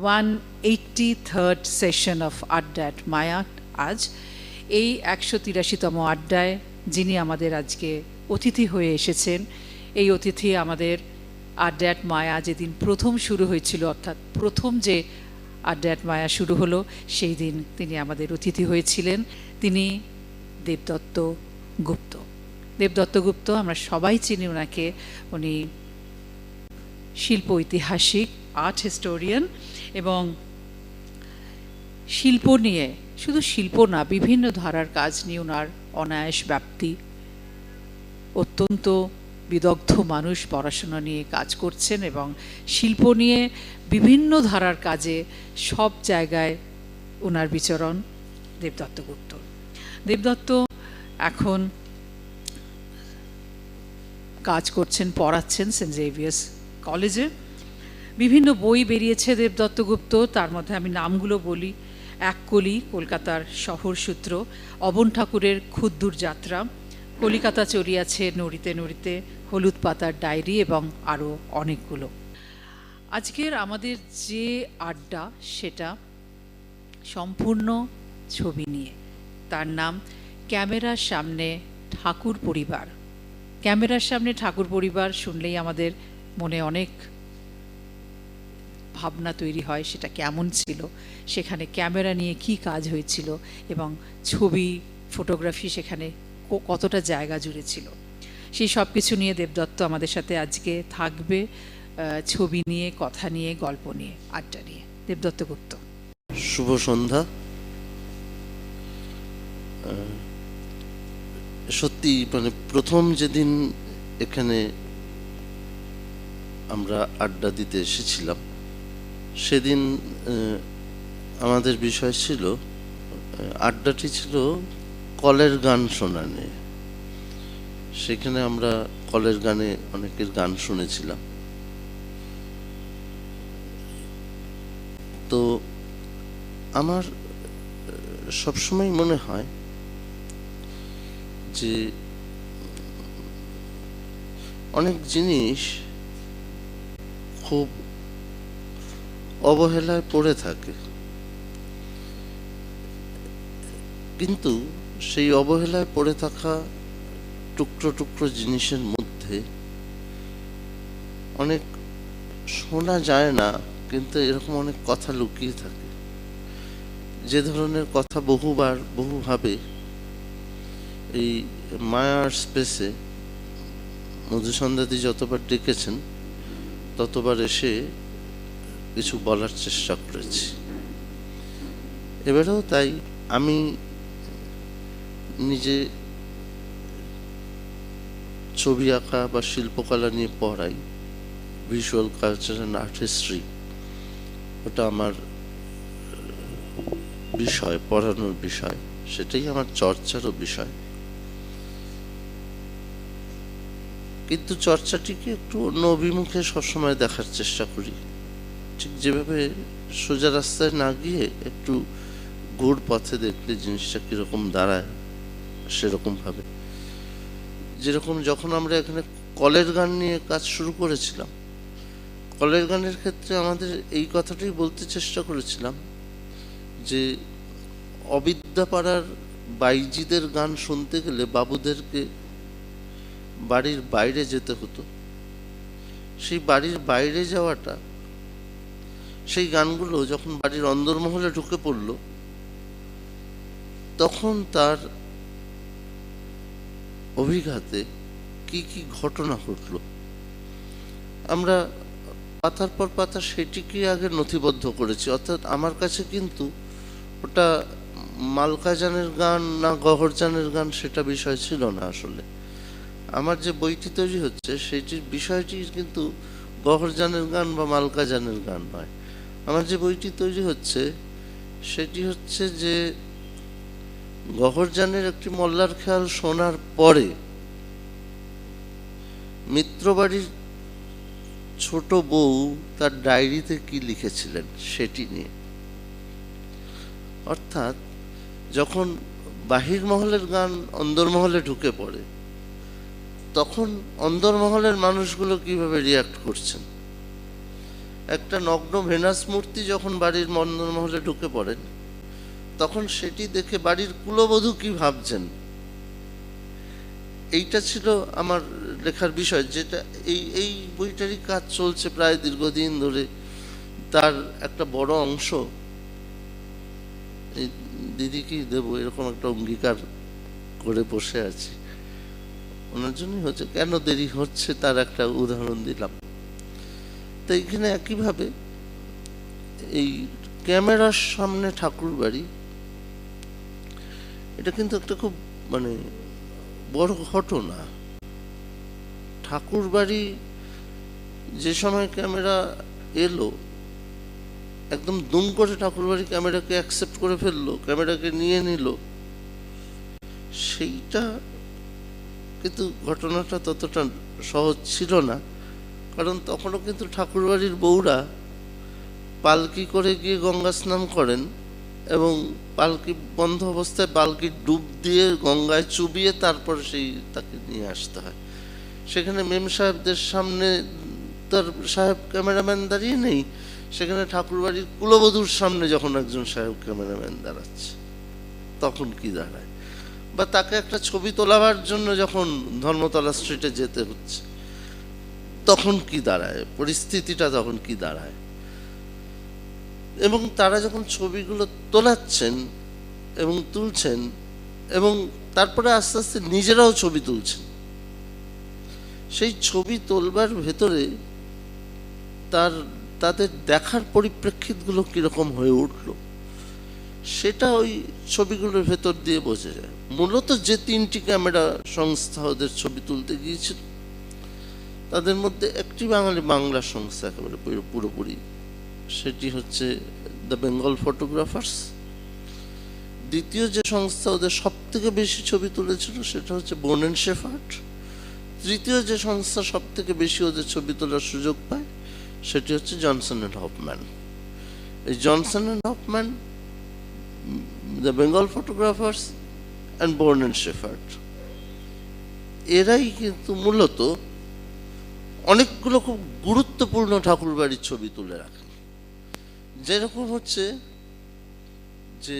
183rd session of আড্ডা at মায়া। আজ এই 183তম আড্ডায় যিনি আমাদের আজকে অতিথি হয়ে এসেছেন, এই অতিথি আমাদের আড্ডা অ্যাট মায়া যেদিন প্রথম শুরু হয়েছিল, অর্থাৎ প্রথম যে আড্ডা অ্যাট মায়া শুরু হলো সেই দিন তিনি আমাদের অতিথি হয়েছিলেন। তিনি দেবদত্ত গুপ্ত। দেবদত্ত গুপ্ত আমরা সবাই চিনি ওনাকে। উনি শিল্প ঐতিহাসিক, আর্ট হিস্টোরিয়ান, এবং শিল্প নিয়ে, শুধু শিল্প না, বিভিন্ন ধারার কাজ নিয়ে ওনার অনায়াস ব্যাপ্তি। অত্যন্ত বিদগ্ধ মানুষ, পড়াশোনা নিয়ে কাজ করছেন এবং শিল্প নিয়ে বিভিন্ন ধারার কাজে সব জায়গায় ওনার বিচরণ দেবদত্ত গুপ্ত। দেবদত্ত এখন কাজ করছেন, পড়াচ্ছেন সেন্ট জেভিয়ার্স কলেজে। বিভিন্ন বই বেরিয়েছে দেবদত্ত গুপ্ত, তার মধ্যে আমি নামগুলো বলি: এক কলি, কলকাতার শহর সূত্র; অবন ঠাকুরের ক্ষুদ্দূর যাত্রা, কলিকাতা চড়িয়াছে নড়িতে নড়িতে, হলুদ পাতার ডায়েরি, এবং আরও অনেকগুলো। আজকের আমাদের যে আড্ডা সেটা সম্পূর্ণ ছবি নিয়ে। তার নাম ক্যামেরার সামনে ঠাকুর পরিবার। ক্যামেরার সামনে ঠাকুর পরিবার শুনলেই আমাদের মনে অনেক ভাবনা তৈরি হয়, সেটা কেমন ছিল, সেখানে ক্যামেরা নিয়ে কি কাজ হয়েছিল, এবং ছবি, ফটোগ্রাফি সেখানে কতটা জায়গা জুড়ে ছিল। সেই সব কিছু নিয়ে দেবদত্ত আমাদের সাথে আজকে থাকবে, ছবি নিয়ে, কথা নিয়ে, গল্প নিয়ে, আড্ডা নিয়ে। দেবদত্ত গুপ্ত। শুভ সন্ধ্যা। সত্যি মানে প্রথম যেদিন এখানে আমরা আড্ডা দিতে এসেছিলাম সেদিন আমাদের বিষয় ছিল, আড্ডাটি ছিল কলের গান শোনা নিয়ে। সেখানে আমরা কলের গানে অনেকের গান শুনেছিলাম। তো আমার সবসময় মনে হয় যে অনেক জিনিস খুব অবহেলায় পড়ে থাকে, কিন্তু সেই অবহেলায় পড়ে থাকা টুকরো টুকরো জিনিসের মধ্যে অনেক শোনা যায় না, কিন্তু এরকম অনেক কথা লুকিয়ে থাকে। যে ধরনের কথা বহুবার বহুভাবে এই মায়ার স্পেসে মধুসন্ধ্যাদি যতবার ডেকেছেন ততবার এসে কিছু বলার চেষ্টা করেছি। এবারেও তাই আমি নিজে ছবি আঁকা বা শিল্পকলা নিয়ে পড়াই, visual culture and art history, ওটা আমার বিষয়, পড়ানোর বিষয়, সেটাই আমার চর্চারও বিষয়। কিন্তু চর্চাটিকে একটু অন্য অভিমুখে সবসময় দেখার চেষ্টা করি, ঠিক যেভাবে সোজা রাস্তায় না গিয়ে একটু ঘুর পথে দেখলে জিনিসটা কীরকম দাঁড়ায়, সেরকম ভাবে। যেরকম যখন আমরা এখানে কলের গান নিয়ে কাজ শুরু করেছিলাম, কলের গানের ক্ষেত্রে আমাদের এই কথাটাই বলতে চেষ্টা করেছিলাম যে অবিদ্যাপাড়ার বাইজিদের গান শুনতে গেলে বাবুদেরকে বাড়ির বাইরে যেতে হতো। সেই বাড়ির বাইরে যাওয়াটা, সেই গানগুলো যখন বাড়ির অন্দরমহলে ঢুকে পড়ল, তখন তার অভিঘাতে কি কি ঘটনা ঘটল, আমরা পাতার পর পাতা সেটিকে আগে নথিবদ্ধ করেছি। অর্থাৎ আমার কাছে কিন্তু ওটা মালকাজানের গান না গহরজানের গান সেটা বিষয় ছিল না। আসলে আমার যে বইটি তৈরি হচ্ছে সেটির বিষয়টি কিন্তু গহরজানের গান বা মালকাজানের গান নয়। আমার যে বইটি তৈরি হচ্ছে সেটি হচ্ছে যে গহরজানের একটি মল্লার খেয়াল শোনার পরে মিত্রবাড়ির ছোট বউ তার ডায়েরিতে কি লিখেছিলেন সেটি নিয়ে। অর্থাৎ যখন বাহির মহলের গান অন্দরমহলে ঢুকে পড়ে, তখন অন্দরমহলের মানুষগুলো কিভাবে রিয়াক্ট করছেন, একটা নগ্ন ভেনাস মূর্তি যখন বাড়ির মন্দিরমহলে ঢুকে পড়েন, তখন সেটি দেখে বাড়ির কুলবধূ কি ভাবছেন, এইটা ছিল আমার লেখার বিষয়। যেটা এই বইটারই কাজ চলছে প্রায় দীর্ঘদিন ধরে। তার একটা বড় অংশ এই দিদিকেই দেবো এরকম একটা অঙ্গীকার করে বসে আছি। ওনার জন্যই হচ্ছে, কেন দেরি হচ্ছে তার একটা উদাহরণ দিলাম। তো এইখানে একইভাবে এই ক্যামেরার সামনে ঠাকুর বাড়ি, এটা কিন্তু একটা খুব মানে বড় ঘটনা। ঠাকুর বাড়ি যে সময় ক্যামেরা এলো, একদম দুম করে ঠাকুর বাড়ি ক্যামেরাকে অ্যাকসেপ্ট করে ফেললো, ক্যামেরাকে নিয়ে নিল, সেইটা কিন্তু ঘটনাটা ততটা সহজ ছিল না। কারণ তখনও কিন্তু ঠাকুরবাড়ির বউরা পালকি করে গিয়ে গঙ্গা স্নান করেন এবং পালকি বন্ধ অবস্থায় পালকি ডুব দিয়ে গঙ্গায় চুবিয়ে তারপর সেই তাকে নিয়ে আসতে হয়। সেখানে মেম সাহেবদের সামনে তার সাহেব ক্যামেরাম্যান দাঁড়িয়ে নেই, সেখানে ঠাকুরবাড়ির কুলবধূর সামনে যখন একজন সাহেব ক্যামেরাম্যান দাঁড়াচ্ছে, তখন কি দাঁড়ায়? বা তাকে একটা ছবি তোলাবার জন্য যখন ধর্মতলা স্ট্রিটে যেতে হচ্ছে, তখন কি দাঁড়ায়, পরিস্থিতিটা তখন কি দাঁড়ায়? এবং তারা যখন ছবিগুলো তোলাচ্ছেন এবং তুলছেন এবং তারপরে আস্তে আস্তে নিজেরাও ছবি তুলছেন, সেই ছবি তোলবার ভেতরে তাদের দেখার পরিপ্রেক্ষিতগুলো কিরকম হয়ে উঠলো, সেটা ওই ছবিগুলোর ভেতর দিয়ে বোঝা যায়। মূলত যে তিনটি ক্যামেরা সংস্থা ওদের ছবি তুলতে গিয়েছিল, তাদের মধ্যে একটি বাংলা সংস্থা একেবারে পুরোপুরি, সেটি হচ্ছে দ্য বেঙ্গল ফটোগ্রাফার্স। দ্বিতীয় যে সংস্থা ওদের সব থেকে বেশি ছবি তুলেছিল সেটা হচ্ছে বোন অ্যান্ড শেফার্ড। তৃতীয় যে সংস্থা সব থেকে বেশি ওদের ছবি তোলার সুযোগ পায় সেটি হচ্ছে জনসন অ্যান্ড হফম্যান। এই Johnson and Hoffmann, the Bengal photographers and Bourne and Shepherd, এরাই কিন্তু মূলত অনেকগুলো খুব গুরুত্বপূর্ণ ঠাকুর বাড়ির ছবি তুলে রাখেন। যেরকম হচ্ছে যে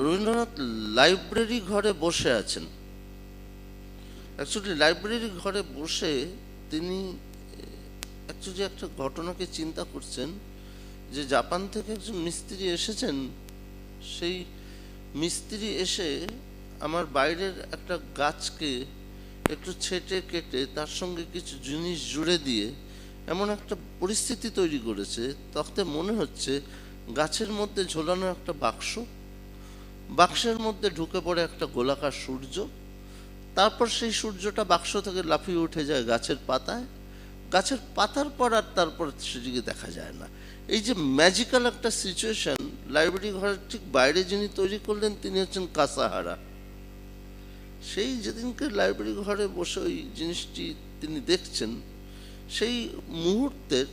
রবীন্দ্রনাথ লাইব্রেরি ঘরে বসে আছেন। অ্যাকচুয়ালি লাইব্রেরি ঘরে বসে তিনি অ্যাকচুয়ালি একটা ঘটনাকে চিন্তা করছেন, যে জাপান থেকে একজন মিস্ত্রি এসেছেন, সেই মিস্ত্রি এসে আমার বাইরের একটা গাছকে একটু ছেটে কেটে তার সঙ্গে কিছু জিনিস জুড়ে দিয়ে এমন একটা পরিস্থিতি তৈরি করেছে, তাতে মনে হচ্ছে গাছের মধ্যে ঝোলানো একটা বাক্স, বাক্সের মধ্যে ঢুকে পড়ে একটা গোলাকার সূর্য, তারপর সেই সূর্যটা বাক্স থেকে লাফিয়ে উঠে যায় গাছের পাতায়, গাছের পাতার পর আর তারপর সেটিকে দেখা যায় না। এই যে ম্যাজিক্যাল একটা সিচুয়েশন লাইব্রেরি ঘরের ঠিক বাইরে যিনি তৈরি করলেন তিনি হচ্ছেন কাসাহারা। সেই যেদিনকে লাইব্রেরি ঘরে বসে ওই জিনিসটি তিনি দেখছেন, সেই মুহূর্তের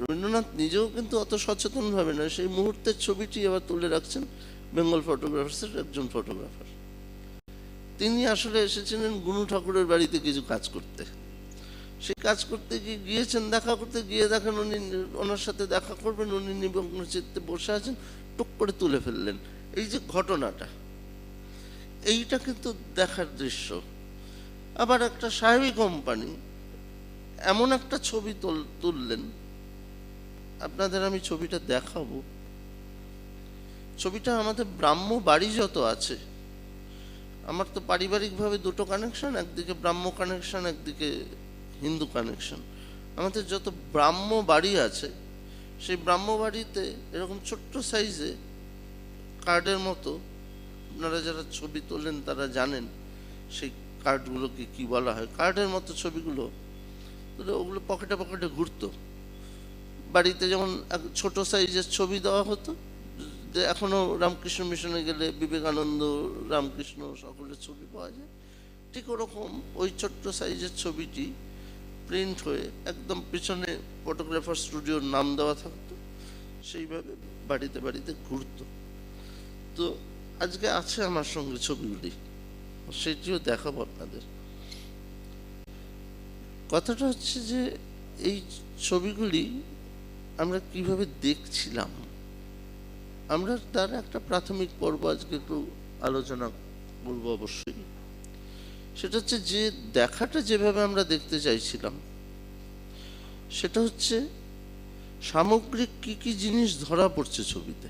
রবীন্দ্রনাথ নিজেও কিন্তু অত সচেতনভাবে না, সেই মুহূর্তের ছবিটি এবার তুলে রাখছেন বেঙ্গল ফটোগ্রাফার্সের একজন ফটোগ্রাফার। তিনি আসলে এসেছিলেন গুনু ঠাকুরের বাড়িতে কিছু কাজ করতে। সেই কাজ করতে গিয়েছেন, দেখা করতে গিয়ে দেখেন উনি ওনার সাথে দেখা করবেন, উনি নিমগ্ন চিত্তে বসে আছেন, টুক করে তুলে ফেললেন। এই যে ঘটনাটা, এইটা কিন্তু দেখার দৃশ্য। আবার একটা সাহেবী কোম্পানি এমন একটা ছবি তুললেন, আপনাদের আমি ছবিটা দেখাবো। ছবিটা আমাদের ব্রাহ্ম বাড়ি যত আছে, আমার তো পারিবারিকভাবে দুটো কানেকশন, একদিকে ব্রাহ্ম কানেকশন, একদিকে হিন্দু কানেকশন। আমাদের যত ব্রাহ্ম বাড়ি আছে, সেই ব্রাহ্ম বাড়িতে এরকম ছোট্ট সাইজে কার্ডের মতো, আপনারা যারা ছবি তোলেন তারা জানেন সেই কার্ডগুলোকে কি বলা হয়। কার্ডের মতো ছবিগুলো ওগুলো পকেটে পকেটে ঘুরতো। বাড়িতে যেমন ছোট সাইজের ছবি দেওয়া হতো, যে এখনো রামকৃষ্ণ মিশনে গেলে বিবেকানন্দ, রামকৃষ্ণ সকলের ছবি পাওয়া যায়, ঠিক ওরকম ওই ছোট্ট সাইজের ছবিটি প্রিন্ট হয়ে একদম পিছনে ফটোগ্রাফার স্টুডিওর নাম দেওয়া থাকতো, সেইভাবে বাড়িতে বাড়িতে ঘুরতো। তো আজকে আছে আমার সঙ্গে ছবিগুলি, সেটিও দেখাবো আপনাদের। কথাটা হচ্ছে যে এই ছবিগুলি আমরা কিভাবে দেখছিলাম, আমরা তার একটা প্রাথমিক পর্ব আজকে একটু আলোচনা করবো অবশ্যই। সেটা হচ্ছে যে দেখাটা যেভাবে আমরা দেখতে চাইছিলাম সেটা হচ্ছে সামগ্রিক কি কি জিনিস ধরা পড়ছে ছবিতে।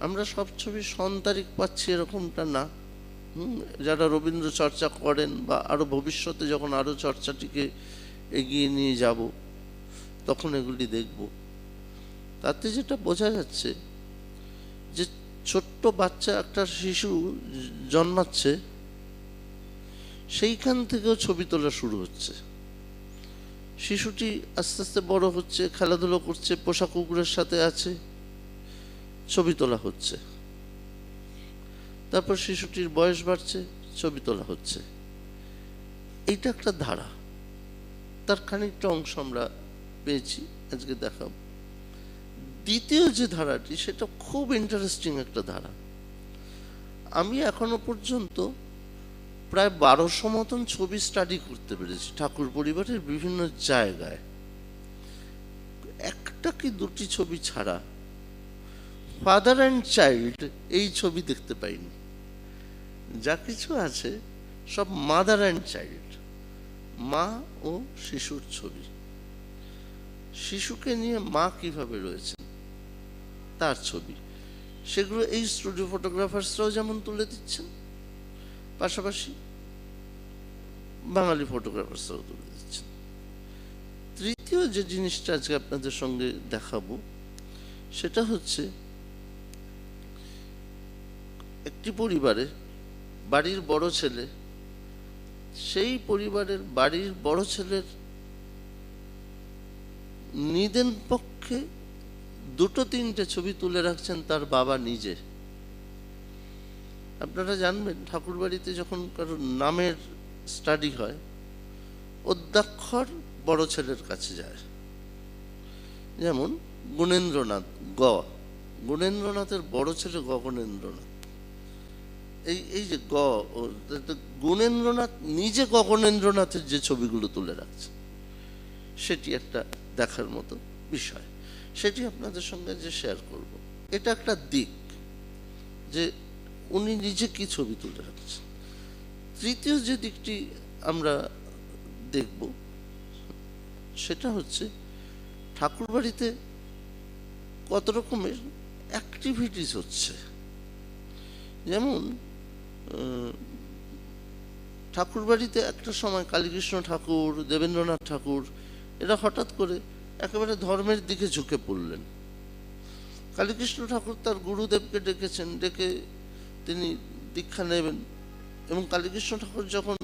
আমরা সব ছবি সন্তারিক পাচ্ছি এরকমটা না। যারা রবীন্দ্র চর্চা করেন বা আরো ভবিষ্যতে যখন আরো চর্চাটিকে এগিয়ে নিয়ে যাব তখন এগুলি দেখব, তাতে যেটা বোঝা যাচ্ছে যে ছোট্ট বাচ্চা একটা শিশু জন্মাচ্ছে, সেইখান থেকেও ছবি তোলা শুরু হচ্ছে। শিশুটি আস্তে আস্তে বড় হচ্ছে, খেলাধুলো করছে, পোষা কুকুরের সাথে আছে, ছবি তোলা হচ্ছে। তারপর শিশুটির বয়স বাড়ছে, ছবি তোলা হচ্ছে। এইটা একটা ধারা, তার খানিকটা অংশ আমরা পেয়েছি, আজকে দেখাবো। দ্বিতীয় যে ধারাটি সেটা খুব ইন্টারেস্টিং একটা ধারা। আমি এখনো পর্যন্ত প্রায় 1200 মতন ছবি স্টাডি করতে পেরেছি ঠাকুর পরিবারের বিভিন্ন জায়গায়। একটা কি দুটি ছবি ছাড়া ফাদার অ্যান্ড চাইল্ড এই ছবি দেখতে পাইনি। যা কিছু আছে সব মাদার অ্যান্ড চাইল্ড, মা ও শিশুর ছবি। শিশুকে নিয়ে মা কিভাবে রয়েছে তার ছবি, সেগুলো এই স্টুডিও ফটোগ্রাফার্সরাও যেমন তুলে দিচ্ছেন, পাশাপাশি বাঙালি ফটোগ্রাফার্সরাও তুলে দিচ্ছেন। তৃতীয় যে জিনিসটা আজকে আপনাদের সঙ্গে দেখাবো সেটা হচ্ছে একটি পরিবারে বাড়ির বড় ছেলে, সেই পরিবারের বাড়ির বড় ছেলের নিদেন পক্ষে দুটো তিনটে ছবি তুলে রাখছেন তার বাবা নিজে। আপনারা জানবেন ঠাকুর বাড়িতে যখন কারোর নামের স্টাডি হয়, অধ্যাক্ষর বড় ছেলের কাছে যায়। যেমন গুণেন্দ্রনাথ, গুণেন্দ্রনাথের বড় ছেলে গগনেন্দ্রনাথ। এই যে গুণেন্দ্রনাথ নিজে গগনেন্দ্রনাথের যে ছবিগুলো তুলে রাখছে সেটি একটা দেখার মতো বিষয়, সেটি আপনাদের সঙ্গে যে শেয়ার করব। এটা একটা দিক যে উনি নিজে কি ছবি তুলে রাখছেন। তৃতীয় যে দিকটি আমরা দেখব সেটা হচ্ছে ঠাকুর বাড়িতে কত রকমের অ্যাক্টিভিটিস হচ্ছে। যেমন ঠাকুর বাড়িতে একটা সময় কালীকৃষ্ণ ঠাকুর, দেবেন্দ্রনাথ ঠাকুর এরা হঠাৎ করে একেবারে ধর্মের দিকে ঝুঁকে পড়লেন। কালীকৃষ্ণ ঠাকুর তার গুরুদেবকে ডেকেছেন, ডেকে তিনি দীক্ষা নেবেন। এবং কালীকৃষ্ণ ঠাকুর যখন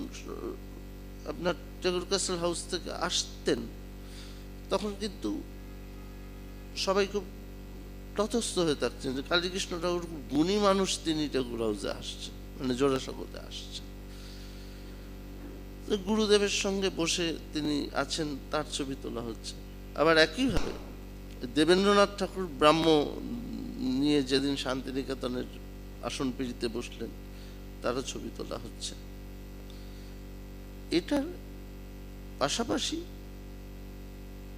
আপনার টেগোর ক্যাসেল হাউস থেকে আসতেন তখন কিন্তু সবাই খুব তটস্থ হয়ে থাকছেন যে কালীকৃষ্ণ ঠাকুর খুব গুণী মানুষ, তিনি টেগোর হাউসে আসছেন, মানে জোড়াসাঁকোতে আসছেন। গুরুদেবের সঙ্গে বসে তিনি আছেন, তার ছবি তোলা হচ্ছে। আবার একইভাবে দেবেন্দ্রনাথ ঠাকুর ব্রাহ্ম নিয়ে যেদিন শান্তিনিকেতনের আসন পিড়িতে বসলেন তারও ছবি তোলা হচ্ছে। এটার পাশাপাশি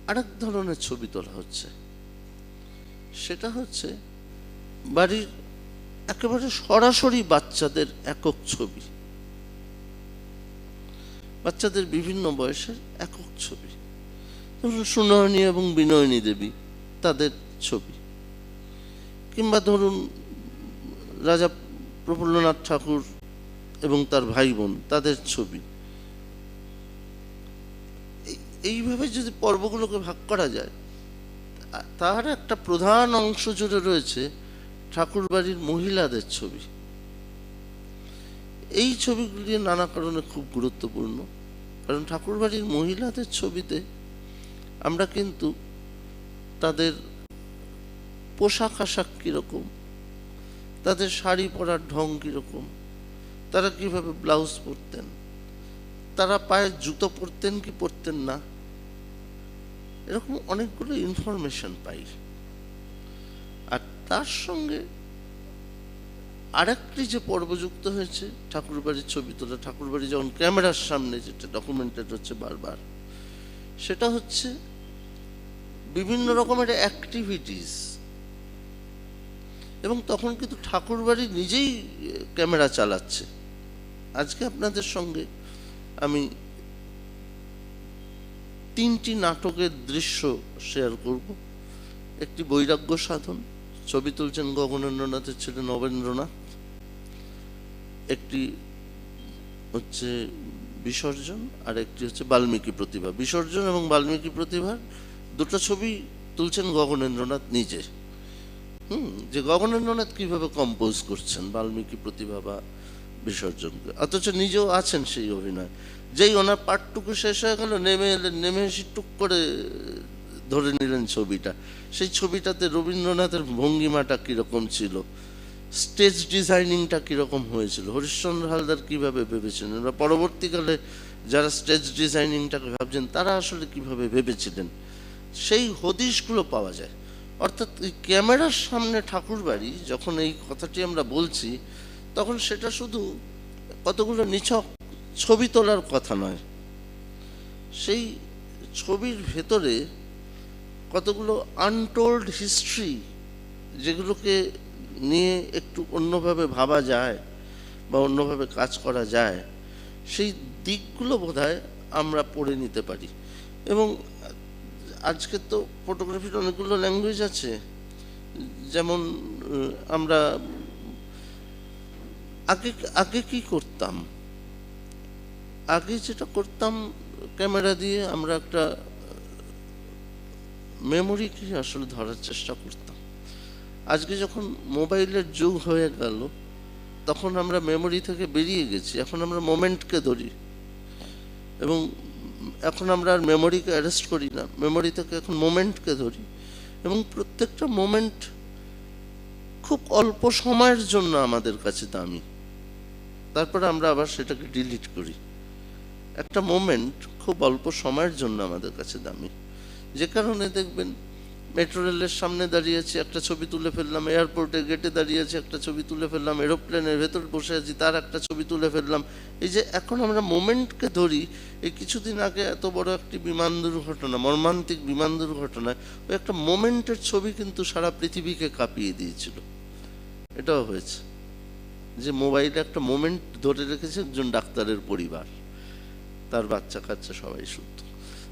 আরেক ধরনের ছবি তোলা হচ্ছে, সেটা হচ্ছে বাড়ির একেবারে সরাসরি বাচ্চাদের একক ছবি, বাচ্চাদের বিভিন্ন বয়সের একক ছবি। ধরুন সুনয়নী এবং বিনয়নী দেবী, তাদের ছবি, কিংবা ধরুন রাজা প্রফুল্লনাথ ঠাকুর এবং তার ভাই বোন, তাদের ছবি। এইভাবে যদি পর্বগুলোকে ভাগ করা যায়, তার একটা প্রধান অংশ জুড়ে রয়েছে ঠাকুর বাড়ির মহিলাদের ছবি। এই ছবিগুলি নানা কারণে খুব গুরুত্বপূর্ণ, কারণ ঠাকুর বাড়ির মহিলাদের ছবিতে আমরা কিন্তু তাদের পোশাক আশাক কীরকম, তাদের শাড়ি পরার ঢং কীরকম, তারা কিভাবে ব্লাউজ পরতেন, তারা পায়ে জুতো পরতেন কি পরতেন না, এরকম অনেকগুলো ইনফরমেশন পাই। আর তার সঙ্গে আরেকটি যে পর্ব যুক্ত হয়েছে ঠাকুরবাড়ির ছবি তোলা, ঠাকুরবাড়ি যখন ক্যামেরার সামনে যেটা ডকুমেন্টেড হচ্ছে বারবার, সেটা হচ্ছে বিভিন্ন রকমের অ্যাক্টিভিটিস। এবং তখন কিন্তু ঠাকুরবাড়ি নিজেই ক্যামেরা চালাচ্ছে। আজকে আপনাদের সঙ্গে আমি 3টি নাটকের দৃশ্য শেয়ার করব। একটি বৈরাগ্য সাধন, ছবি তুলছেন গগনেন্দ্রনাথের ছেলে নবেন্দ্রনাথ। একটি হচ্ছে বিসর্জন, আর একটি হচ্ছে বাল্মীকি প্রতিভা। বিসর্জন এবং বাল্মীকি প্রতিভার দুটো ছবি তুলছেন গগনেন্দ্রনাথ নিজে। যে গগনেন্দ্রনাথ কিভাবে কম্পোজ করছেন বাল্মীকি প্রতিভা বা বিসর্জনকে, অথচ নিজেও আছেন সেই অভিনয়। যেই ওনার পাঠটুকু শেষ হয়ে গেল, নেমে এলেন, নেমে এসে টুক করে ধরে নিলেন ছবিটা। সেই ছবিটাতে রবীন্দ্রনাথের ভঙ্গিমাটা কীরকম ছিল, স্টেজ ডিজাইনিংটা কীরকম হয়েছিল, হরিশ্চন্দ্র হালদার কীভাবে ভেবেছিলেন, বা পরবর্তীকালে যারা স্টেজ ডিজাইনিংটাকে ভাবছেন তারা আসলে কীভাবে ভেবেছিলেন, সেই হদিশগুলো পাওয়া যায়। অর্থাৎ এই ক্যামেরার সামনে ঠাকুরবাড়ি যখন এই কথাটি আমরা বলছি, তখন সেটা শুধু কতগুলো নিছক ছবি তোলার কথা নয়, সেই ছবির ভেতরে কতগুলো আনটোল্ড হিস্ট্রি, যেগুলোকে নিয়ে একটু অন্যভাবে ভাবা যায় বা অন্যভাবে কাজ করা যায়, সেই দিকগুলো বোধহয় আমরা পড়ে নিতে পারি। এবং আজকে তো ফটোগ্রাফির অনেকগুলো ল্যাঙ্গুয়েজ আছে। যেমন আমরা আগে কি করতাম, আগে যেটা করতাম, ক্যামেরা দিয়ে আমরা একটা মেমোরিকে আসলে ধরার চেষ্টা করতাম। আজকে যখন মোবাইলের যুগ হয়ে গেল, তখন আমরা মেমোরি থেকে বেরিয়ে গেছি, এখন আমরা মোমেন্টকে ধরি। এবং এখন আমরা আর মেমোরিকে অ্যারেস্ট করি না, মেমোরি থেকে এখন মোমেন্টকে ধরি। এবং প্রত্যেকটা মোমেন্ট খুব অল্প সময়ের জন্য আমাদের কাছে দামি, তারপরে আমরা আবার সেটাকে ডিলিট করি। একটা মোমেন্ট খুব অল্প সময়ের জন্য আমাদের কাছে দামি, যে কারণে দেখবেন মেট্রো রেলের সামনে দাঁড়িয়ে আছি, একটা ছবি তুলে ফেললাম, এয়ারপোর্টের গেটে দাঁড়িয়ে আছি, একটা ছবি তুলে ফেললাম, এরোপ্লেনের ভেতর বসে আছি, তার একটা ছবি তুলে ফেললাম। এই যে এখন আমরা মোমেন্টকে ধরি, এই কিছুদিন আগে এত বড় একটি বিমান দুর্ঘটনা, মর্মান্তিক বিমান দুর্ঘটনায় ওই একটা মোমেন্টের ছবি কিন্তু সারা পৃথিবীকে কাঁপিয়ে দিয়েছিল। এটাও হয়েছে যে মোবাইলে একটা মোমেন্ট ধরে রেখেছে একজন ডাক্তারের পরিবার, তার বাচ্চা কাচ্চা সবাই শুদ্ধ।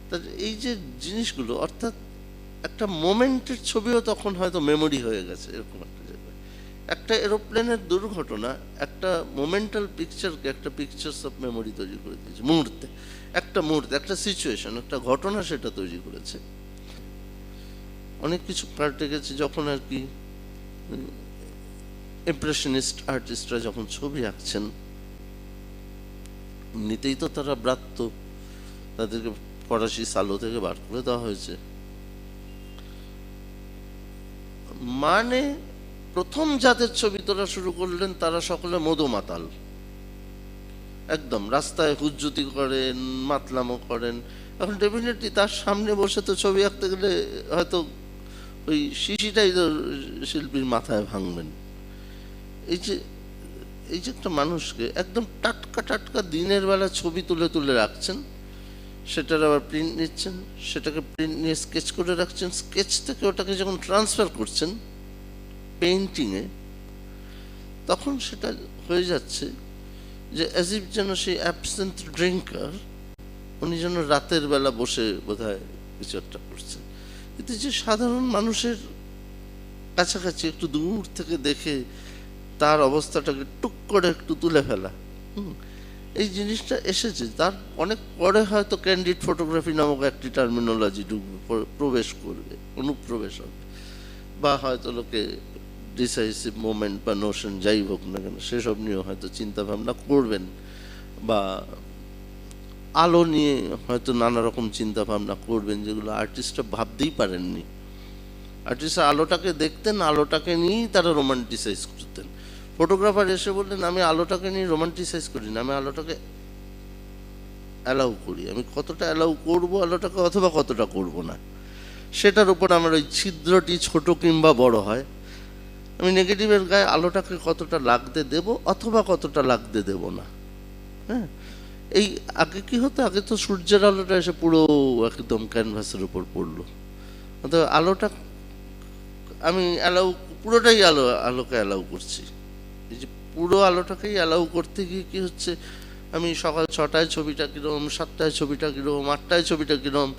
তা এই যে জিনিসগুলো, অর্থাৎ একটা মোমেন্টের ছবিও তখন হয়তো মেমোরি হয়ে গেছে এরকম একটা জায়গায়। একটা এরোপ্লেনের দুর্ঘটনা একটা মোমেন্টাল পিকচারকে একটা পিকচার্স অফ মেমোরি তৈরি করে দিয়েছে। মুহূর্তে, একটা মুহূর্তে, একটা সিচুয়েশন, একটা ঘটনা সেটা তৈরি করেছে। অনেক কিছু পাল্টে গেছে যখন আর কি ইমপ্রেশনিস্ট আর্টিস্টরা যখন ছবি আঁকছেন, এমনিতেই তো তারা ব্রাত্য, তাদেরকে ফরাসি সালো থেকে বার করে দেওয়া হয়েছে। মানে প্রথম যাদের ছবি তোলা শুরু করলেন তারা সকলে মধুমাতাল, একদম রাস্তায় হুজ্জুতি করেন, মাতলামো করেন। এখন ডেফিনেটলি তার সামনে বসে তো ছবি আঁকতে গেলে হয়তো ওই শিশিটাই তো শিল্পীর মাথায় ভাঙবেন। এই যে একটা মানুষকে একদম টাটকা টাটকা দিনের বেলা ছবি তুলে তুলে রাখছেন, সেটার আবার প্রিন্ট নিচ্ছেন, সেটাকে প্রিন্ট নিয়ে স্কেচ করে রাখছেন, স্কেচ থেকে ওটাকে যখন ট্রান্সফার করছেন পেইন্টিংয়ে, তখন সেটা হয়ে যাচ্ছে যে অ্যাজ ইফ যেন সেই অ্যাবসেন্ট ড্রিঙ্কার উনি যেন রাতের বেলা বসে বোধহয় কিছু একটা করছেন। কিন্তু যে সাধারণ মানুষের কাছাকাছি একটু দূর থেকে দেখে তার অবস্থাটাকে টুক করে একটু তুলে ফেলা, এই জিনিসটা এসেছে। তার অনেক পরে হয়তো ক্যান্ডিড ফটোগ্রাফি নামক একটি টার্মিনোলজি প্রবেশ করবে, অনুপ্রবেশ হবে, বা হয়তো লোকে ডিসাইসিভ মোমেন্ট বা নোশন যাই হোক না কেন সেসব নিয়েও হয়তো চিন্তা ভাবনা করবেন, বা আলো নিয়ে হয়তো নানা রকম চিন্তা ভাবনা করবেন যেগুলো আর্টিস্টরা ভাবতেই পারেননি। আর্টিস্টরা আলোটাকে দেখতেন, আলোটাকে নিয়েই তারা রোমান্টিসাইজ করতেন। ফটোগ্রাফার এসে বললেন আমি আলোটাকে নিয়ে রোমান্টিসাইজ করি না, আমি আলোটাকে অ্যালাউ করি। আমি কতটা অ্যালাউ করবো আলোটাকে অথবা কতটা করব না, সেটার উপর আমার ওই ছিদ্রটি ছোট কিংবা বড় হয় আমি নেগেটিভের গায়ে আলোটাকে কতটা লাগতে দেব অথবা কতটা লাগতে দেব না। হ্যাঁ, এই আগে কি হতো, আগে তো সূর্যের আলোটা এসে পুরো একদম ক্যানভাসের উপর পড়লো, অথবা আলোটা আমি পুরোটাই আলোকে অ্যালাউ করছি। এই যে পুরো আলোটাকেই অ্যালাউ করতে গিয়ে কি হচ্ছে, আমি সকাল 6টায় ছবিটা কিরকম, 7টায় ছবিটা কিরকম, 8টায় ছবিটা কিরকম,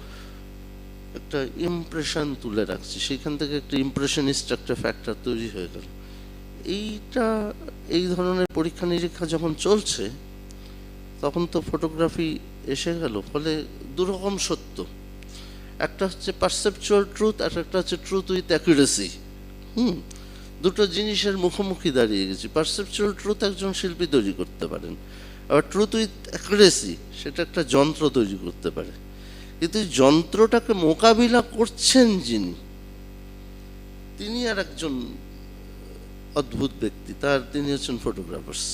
একটা ইমপ্রেশন তুলে রাখছি, সেইখান থেকে একটা ইমপ্রেশনিস্ট একটা ফ্যাক্টর তৈরি হয়ে গেল। এই ধরনের পরীক্ষা নিরীক্ষা যখন চলছে তখন তো ফটোগ্রাফি এসে গেল, ফলে দুরকম সত্য, একটা হচ্ছে পারসেপচুয়াল ট্রুথ আর একটা হচ্ছে ট্রুথ উইথ অ্যাকুরেসি। দুটো জিনিসের মুখোমুখি দাঁড়িয়ে গেছি। পারসেপচুয়াল ট্রুথ একজন শিল্পী তৈরি করতে পারেন, আবার ট্রুথ উইথ অ্যাকুরেসি সেটা একটা যন্ত্র তৈরি করতে পারে। কিন্তু এই যন্ত্রটাকে মোকাবিলা করছেন যিনি, তিনি আর একজন অদ্ভুত ব্যক্তি, তিনি হচ্ছেন ফটোগ্রাফার্স।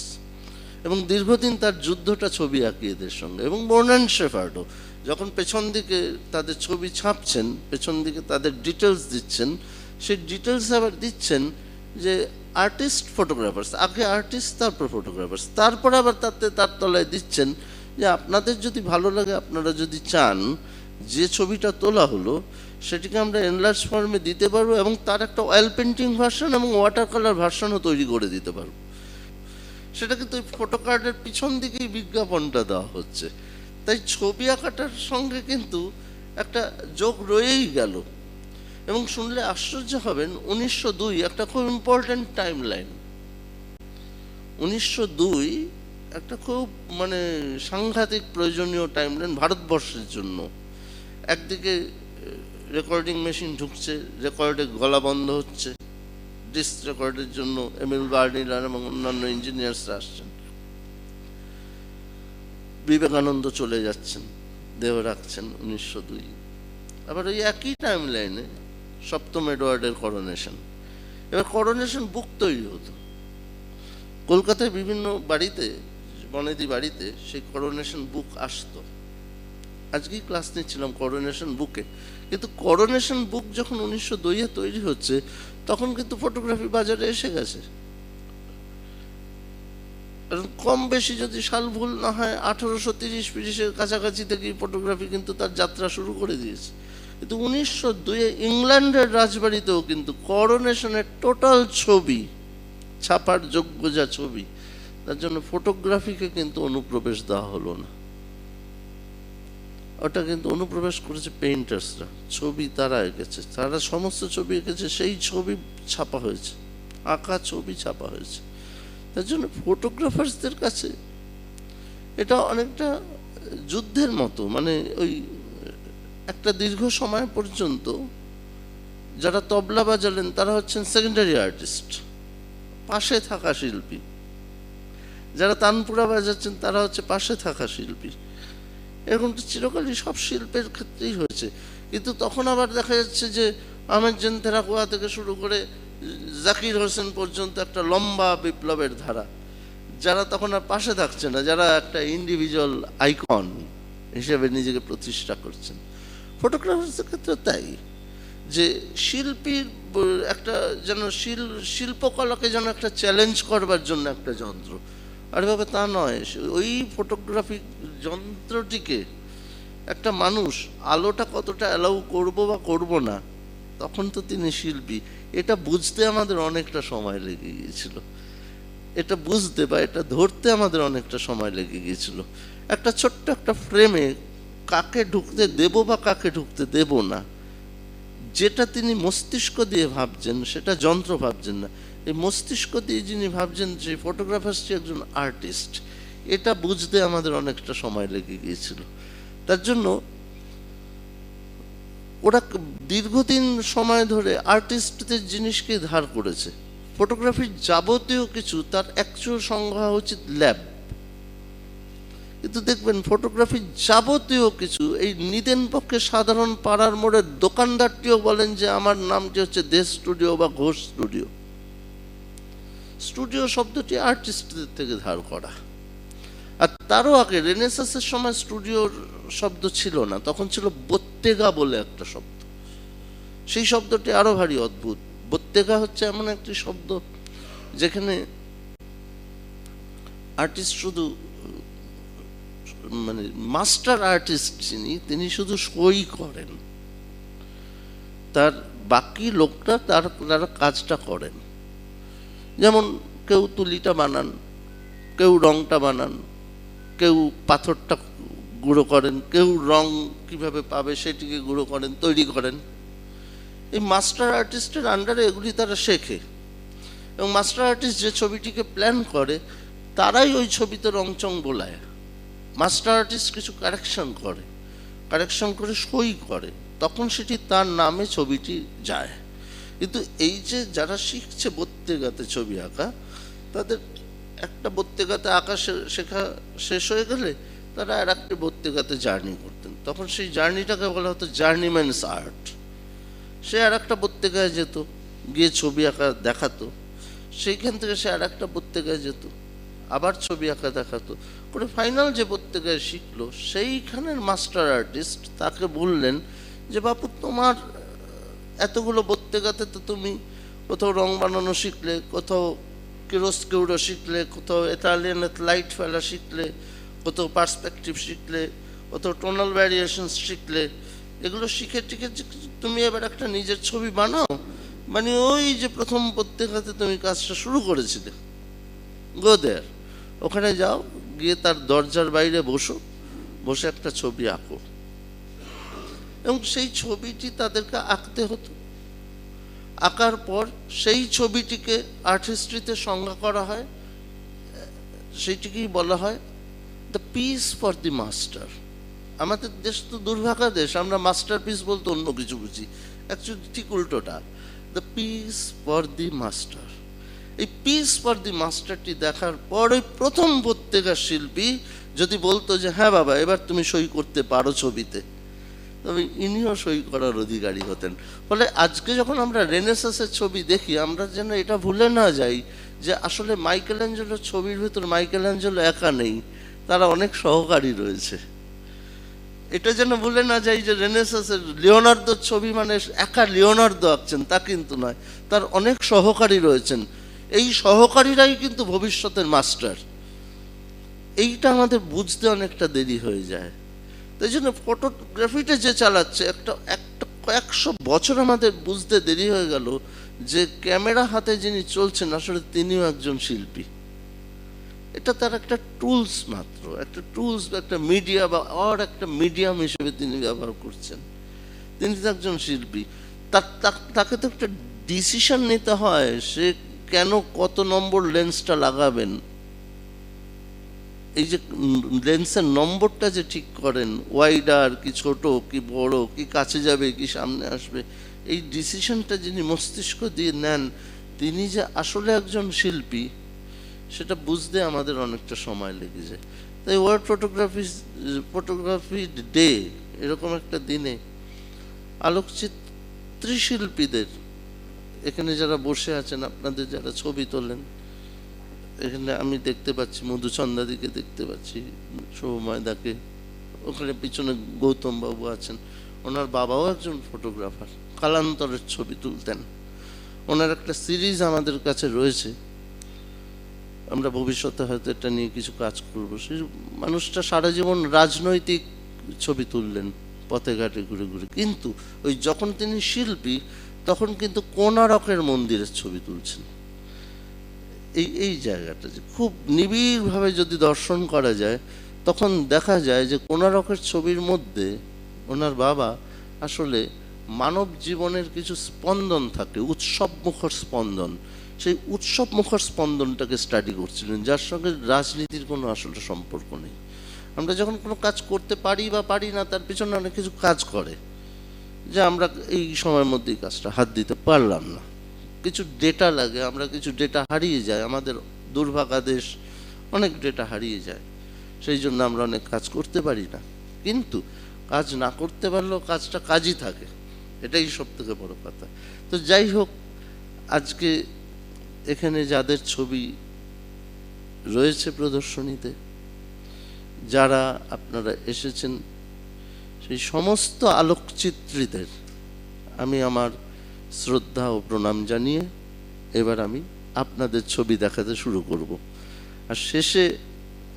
এবং দীর্ঘদিন তার যুদ্ধটা ছবি আঁকিয়েদের সঙ্গে। এবং বর্নান শেফার্ডও যখন পেছন দিকে তাদের ছবি ছাপছেন, পেছন দিকে তাদের ডিটেলস দিচ্ছেন, সেই ডিটেলস আবার দিচ্ছেন যে আর্টিস্ট ফটোগ্রাফার্স, আগে আর্টিস্ট তারপর ফটোগ্রাফার্স, তারপর আবার তার তলায় দিচ্ছেন যে আপনাদের যদি ভালো লাগে, আপনারা যদি চান যে ছবিটা তোলা হলো সেটিকে আমরা এনলার্জ ফর্মে দিতে পারবো এবং তার একটা অয়েল পেন্টিং ভার্সন এবং ওয়াটার কালার ভার্সনও তৈরি করে দিতে পারবো। সেটা কিন্তু ওই ফটো কার্ডের পিছন দিকেই বিজ্ঞাপনটা দেওয়া হচ্ছে। তাই ছবি আঁকাটার সঙ্গে কিন্তু একটা যোগ রয়েই গেল। এবং শুনলে আশ্চর্য হবেন, 1902 একটা খুব ইম্পর্ট্যান্ট টাইম লাইন। 1902 একটা খুব সাংঘাতিক প্রয়োজনীয় টাইম লাইন ভারতবর্ষের জন্য। একদিকে রেকর্ডিং মেশিন ঢুকছে, রেকর্ডে গলা বন্ধ হচ্ছে, ডিস্ক রেকর্ডের জন্য এমিল বার্নিলার এবং অন্যান্য ইঞ্জিনিয়ার্সরা আসছেন। বিবেকানন্দ চলে যাচ্ছেন, দেহ রাখছেন 1902। আবার ওই একই টাইম লাইনে সপ্তম এডওয়ার্ডের করোনেশন। এবার করোনেশন বুক তৈরি হতো কলকাতায় বিভিন্ন বাড়িতে, বনেদি বাড়িতে সেই করোনেশন বুক আসতো। আজকেই ক্লাস নিচ্ছিলাম করোনেশন বুকে। কিন্তু করোনেশন বুক যখন 1902 তৈরি হচ্ছে তখন কিন্তু ফটোগ্রাফি বাজারে এসে গেছে। কম বেশি যদি সাল ভুল না হয় 1830-40 কাছাকাছি থেকে ফটোগ্রাফি কিন্তু তার যাত্রা শুরু করে দিয়েছে। কিন্তু 1902 ইংল্যান্ডের রাজবাড়িতেও কিন্তু করোনেশনের টোটাল ছবি ছাপার যোগ্য যা ছবি, তার জন্য ফটোগ্রাফিকে কিন্তু অনুপ্রবেশ দেওয়া হলো না। ওটা কিন্তু অনুপ্রবেশ করেছে পেইন্টার্সরা, ছবি তারা এঁকেছে, তারা সমস্ত ছবি এঁকেছে, সেই ছবি ছাপা হয়েছে, আঁকা ছবি ছাপা হয়েছে। তার জন্য ফটোগ্রাফার্সদের কাছে এটা অনেকটা যুদ্ধের মতো। ওই একটা দীর্ঘ সময় পর্যন্ত যারা তবলা বাজালেন তারা হচ্ছেন সেকেন্ডারি আর্টিস্ট, পাশে থাকা শিল্পী। যারা তানপুরা বাজাচ্ছেন তারা হচ্ছে পাশে থাকা শিল্পী। এরকমটা চিরকালই সব শিল্পের ক্ষেত্রেই হয়েছে। কিন্তু তখন আবার দেখা যাচ্ছে যে আহমেদ জেনথেরাকোয়া থেকে শুরু করে জাকির হোসেন পর্যন্ত একটা লম্বা বিপ্লবের ধারা, যারা তখন আর পাশে থাকছে না, যারা একটা ইন্ডিভিজুয়াল আইকন হিসেবে নিজেকে প্রতিষ্ঠা করছেন। ফটোগ্রাফার্সের ক্ষেত্রে তাই, যে শিল্পীর একটা যেন শিল্পকলাকে যেন একটা চ্যালেঞ্জ করবার জন্য একটা যন্ত্র, আর এভাবে তা নয়। ওই ফটোগ্রাফিক যন্ত্রটিকে একটা মানুষ আলোটা কতটা অ্যালাউ করবো বা করবো না, তখন তো তিনি শিল্পী। এটা বুঝতে আমাদের অনেকটা সময় লেগে গিয়েছিল, এটা বুঝতে বা এটা ধরতে আমাদের অনেকটা সময় লেগে গিয়েছিল। একটা ছোট্ট একটা ফ্রেমে কাকে ঢুকতে দেব বা কাকে ঢুকতে দেব না, যেটা তিনি মস্তিষ্ক দিয়ে ভাবছেন সেটা যন্ত্র ভাবছেন না, এই মস্তিষ্ক দিয়ে যিনি ভাবছেন যে ফটোগ্রাফারটি একজন আর্টিস্ট, এটা বুঝতে আমাদের অনেকটা সময় লেগে গিয়েছিল। তার জন্য ওরা দীর্ঘদিন সময় ধরে আর্টিস্টদের জিনিসকে ধার করেছে। ফটোগ্রাফির যাবতীয় কিছু তার অ্যাকচুয়াল সংজ্ঞা উচিত ল্যাব। কিন্তু দেখবেন ফটোগ্রাফির যাবতীয় কিছু, এই নিদেন পক্ষে সাধারণ পাড়ার মোড়ের দোকানদারটিও বলেন যে আমার নামটি হচ্ছে দেশ স্টুডিও বা ঘোষ স্টুডিও। স্টুডিও শব্দটি আর্টিস্টদের থেকে ধার করা। আর তারও আগে রেনেসাসের সময় স্টুডিওর শব্দ ছিল না, তখন ছিল বোত্তেগা বলে একটা শব্দ। সেই শব্দটি আরো ভারী অদ্ভুত। বত্তেগা হচ্ছে এমন একটি শব্দ যেখানে আর্টিস্ট শুধু মানে মাস্টার আর্টিস্ট যিনি, তিনি শুধু সই করেন, তার বাকি লোকটা তারা কাজটা করেন। যেমন কেউ তুলিটা বানান, কেউ রংটা বানান, কেউ পাথরটা গুঁড়ো করেন, কেউ রং কিভাবে পাবে সেটিকে গুঁড়ো করেন, তৈরি করেন। এই মাস্টার আর্টিস্টের আন্ডারে এগুলি তারা শেখে, এবং মাস্টার আর্টিস্ট যে ছবিটিকে প্ল্যান করে তারাই ওই ছবিতে রংচং বোলায়। মাস্টার আর্টিস্ট কিছু কারেকশন করে সই করে, তখন সেটি তার নামে ছবিটি যায়। কিন্তু এই যে যারা শিখছে বত্তেগাতে ছবি আঁকা, তাদের একটা বত্তেগাতে আঁকা শেখা শেষ হয়ে গেলে তারা আর একটা বত্তেগাতে জার্নি করতেন, তখন সেই জার্নিটাকে বলা হতো জার্নিম্যানস আর্ট। সে আর একটা বত্তেগায় যেত, গিয়ে ছবি আঁকা দেখাতো, সেইখান থেকে সে আর একটা বত্তেগায় যেত, আবার ছবি আঁকা দেখাতো করে ফাইনাল যে বত্তেগায় শিখলো সেইখানের মাস্টার আর্টিস্ট তাকে বললেন যে বাপু, তোমার এতগুলো বত্তেগাতে তো তুমি কোথাও রং বানানো শিখলে, কোথাও কিরোস্কিউরো শিখলে, কোথাও ইতালিয়ান লাইট ফেলা শিখলে, কোথাও পার্সপেক্টিভ শিখলে, কোথাও টোনাল ভ্যারিয়েশনস শিখলে, এগুলো শিখে টিখে তুমি এবার একটা নিজের ছবি বানাও। মানে ওই যে প্রথম বত্তেগাতে তুমি কাজটা শুরু করেছিলে, গো দেয়ার, ওখানে যাও, গিয়ে তার দরজার বাইরে বসে একটা ছবি আঁকো। এবং সেই ছবিটি তাদেরকে আঁকতে হতো। আঁকার পর সেই ছবিটিকে আর্ট হিস্ট্রিতে সংজ্ঞা করা হয়, সেইটিকেই বলা হয় the piece for the master. আমাদের দেশ তো দুর্ভাগা দেশ, আমরা মাস্টার পিস বলতে অন্য কিছু বুঝি, অ্যাকচুয়ালি ঠিক উল্টোটা, the piece for the master. এই পিস ফর দি মাস্টারটি দেখার পর ওই প্রথম বত্তেগা শিল্পী যদি বলতো যে হ্যাঁ বাবা, এবার তুমি সই করতে পারো ছবিতে, তবে ইনিও সই করার অধিকারী হতেন। ফলে আজকে যখন আমরা রেনেসাসের ছবি দেখি, আমরা যেন এটা ভুলে না যাই যে আসলে মাইকেলঅ্যাঞ্জেলোর ছবির ভেতর মাইকেলঅ্যাঞ্জেলো একা নেই, তারা অনেক সহকারী রয়েছে। এটা যেন ভুলে না যাই যে রেনেসাসের লিওনার্দোর ছবি মানে একা লিওনার্দো আঁকছেন তা কিন্তু নয়, তার অনেক সহকারী রয়েছেন। এই সহকারীরাই কিন্তু ভবিষ্যতের মাস্টার। এইটা আমাদের বুঝতে অনেকটা দেরি হয়ে যায়। তাই জন্য ফটোগ্রাফিটা যে চালাচ্ছে একটা 100 বছর আমাদের বুঝতে দেরি হয়ে গেল যে ক্যামেরা হাতে যিনি চলছেন আসলে তিনিও একজন শিল্পী। এটা তার একটা টুলস মাত্র, একটা টুলস, একটা মিডিয়া বা একটা মিডিয়াম হিসেবে তিনি ব্যবহার করছেন। তিনি তো একজন শিল্পী, তাকে তো একটা ডিসিশন নিতে হয়, সে কেন কত নম্বর লেন্সটা লাগাবেন, এই যে লেন্সের নম্বরটা যে ঠিক করেন, ওয়াইডার কি ছোট কি বড়, কি কাছে যাবে কি সামনে আসবে, এই ডিসিশনটা যিনি মস্তিষ্ক দিয়ে নেন, তিনি যে আসলে একজন শিল্পী সেটা বুঝতে আমাদের অনেকটা সময় লেগে যায়। তাই ওয়ার্ল্ড ফটোগ্রাফি ডে এরকম একটা দিনে আলোকচিত্রী শিল্পীদের, এখানে যারা বসে আছেন, আপনাদের যারা ছবি তোলেন, এখানে আমি দেখতে পাচ্ছি মধুচন্দাদিকে দেখতে পাচ্ছি, শোভময়দাকে, ওখানে পিছনে গৌতম বাবু আছেন, ওনার বাবাও একজন ফটোগ্রাফার, কালান্তরের ছবি তুলতেন। ওনার একটা সিরিজ আমাদের কাছে রয়েছে, আমরা ভবিষ্যতে হয়তো এটা নিয়ে কিছু কাজ করব। সেই মানুষটা সারা জীবন রাজনৈতিক ছবি তুললেন পথে ঘাটে ঘুরে ঘুরে, কিন্তু ওই যখন তিনি শিল্পী তখন কিন্তু কোণারকের মন্দিরের ছবি তুলছেন। এই জায়গাটা যে খুব নিবিড়ভাবে যদি দর্শন করা যায়, তখন দেখা যায় যে কোণারকের ছবির মধ্যে ওনার বাবা আসলে মানব জীবনের কিছু স্পন্দন থাকে, উৎসবমুখর স্পন্দন, সেই উৎসবমুখর স্পন্দনটাকে স্টাডি করছিলেন, যার সঙ্গে রাজনীতির কোনো আসলে সম্পর্ক নেই। আমরা যখন কোনো কাজ করতে পারি বা পারি না, তার পিছনে অনেক কিছু কাজ করে, যে আমরা এই সময়ের মধ্যেই কাজটা হাত দিতে পারলাম না, কিছু ডেটা লাগে, আমরা কিছু ডেটা হারিয়ে যায়, আমাদের দুর্ভাগা দেশ, অনেক ডেটা হারিয়ে যায়, সেই জন্য আমরা অনেক কাজ করতে পারি না। কিন্তু কাজ না করতে পারলেও কাজটা কাজই থাকে, এটাই সব থেকে বড় কথা। তো যাই হোক, আজকে এখানে যাদের ছবি রয়েছে প্রদর্শনীতে, যারা আপনারা এসেছেন, সেই সমস্ত আলোকচিত্রীদের আমি আমার শ্রদ্ধা ও প্রণাম জানিয়ে এবার আমি আপনাদের ছবি দেখাতে শুরু করব। আর শেষে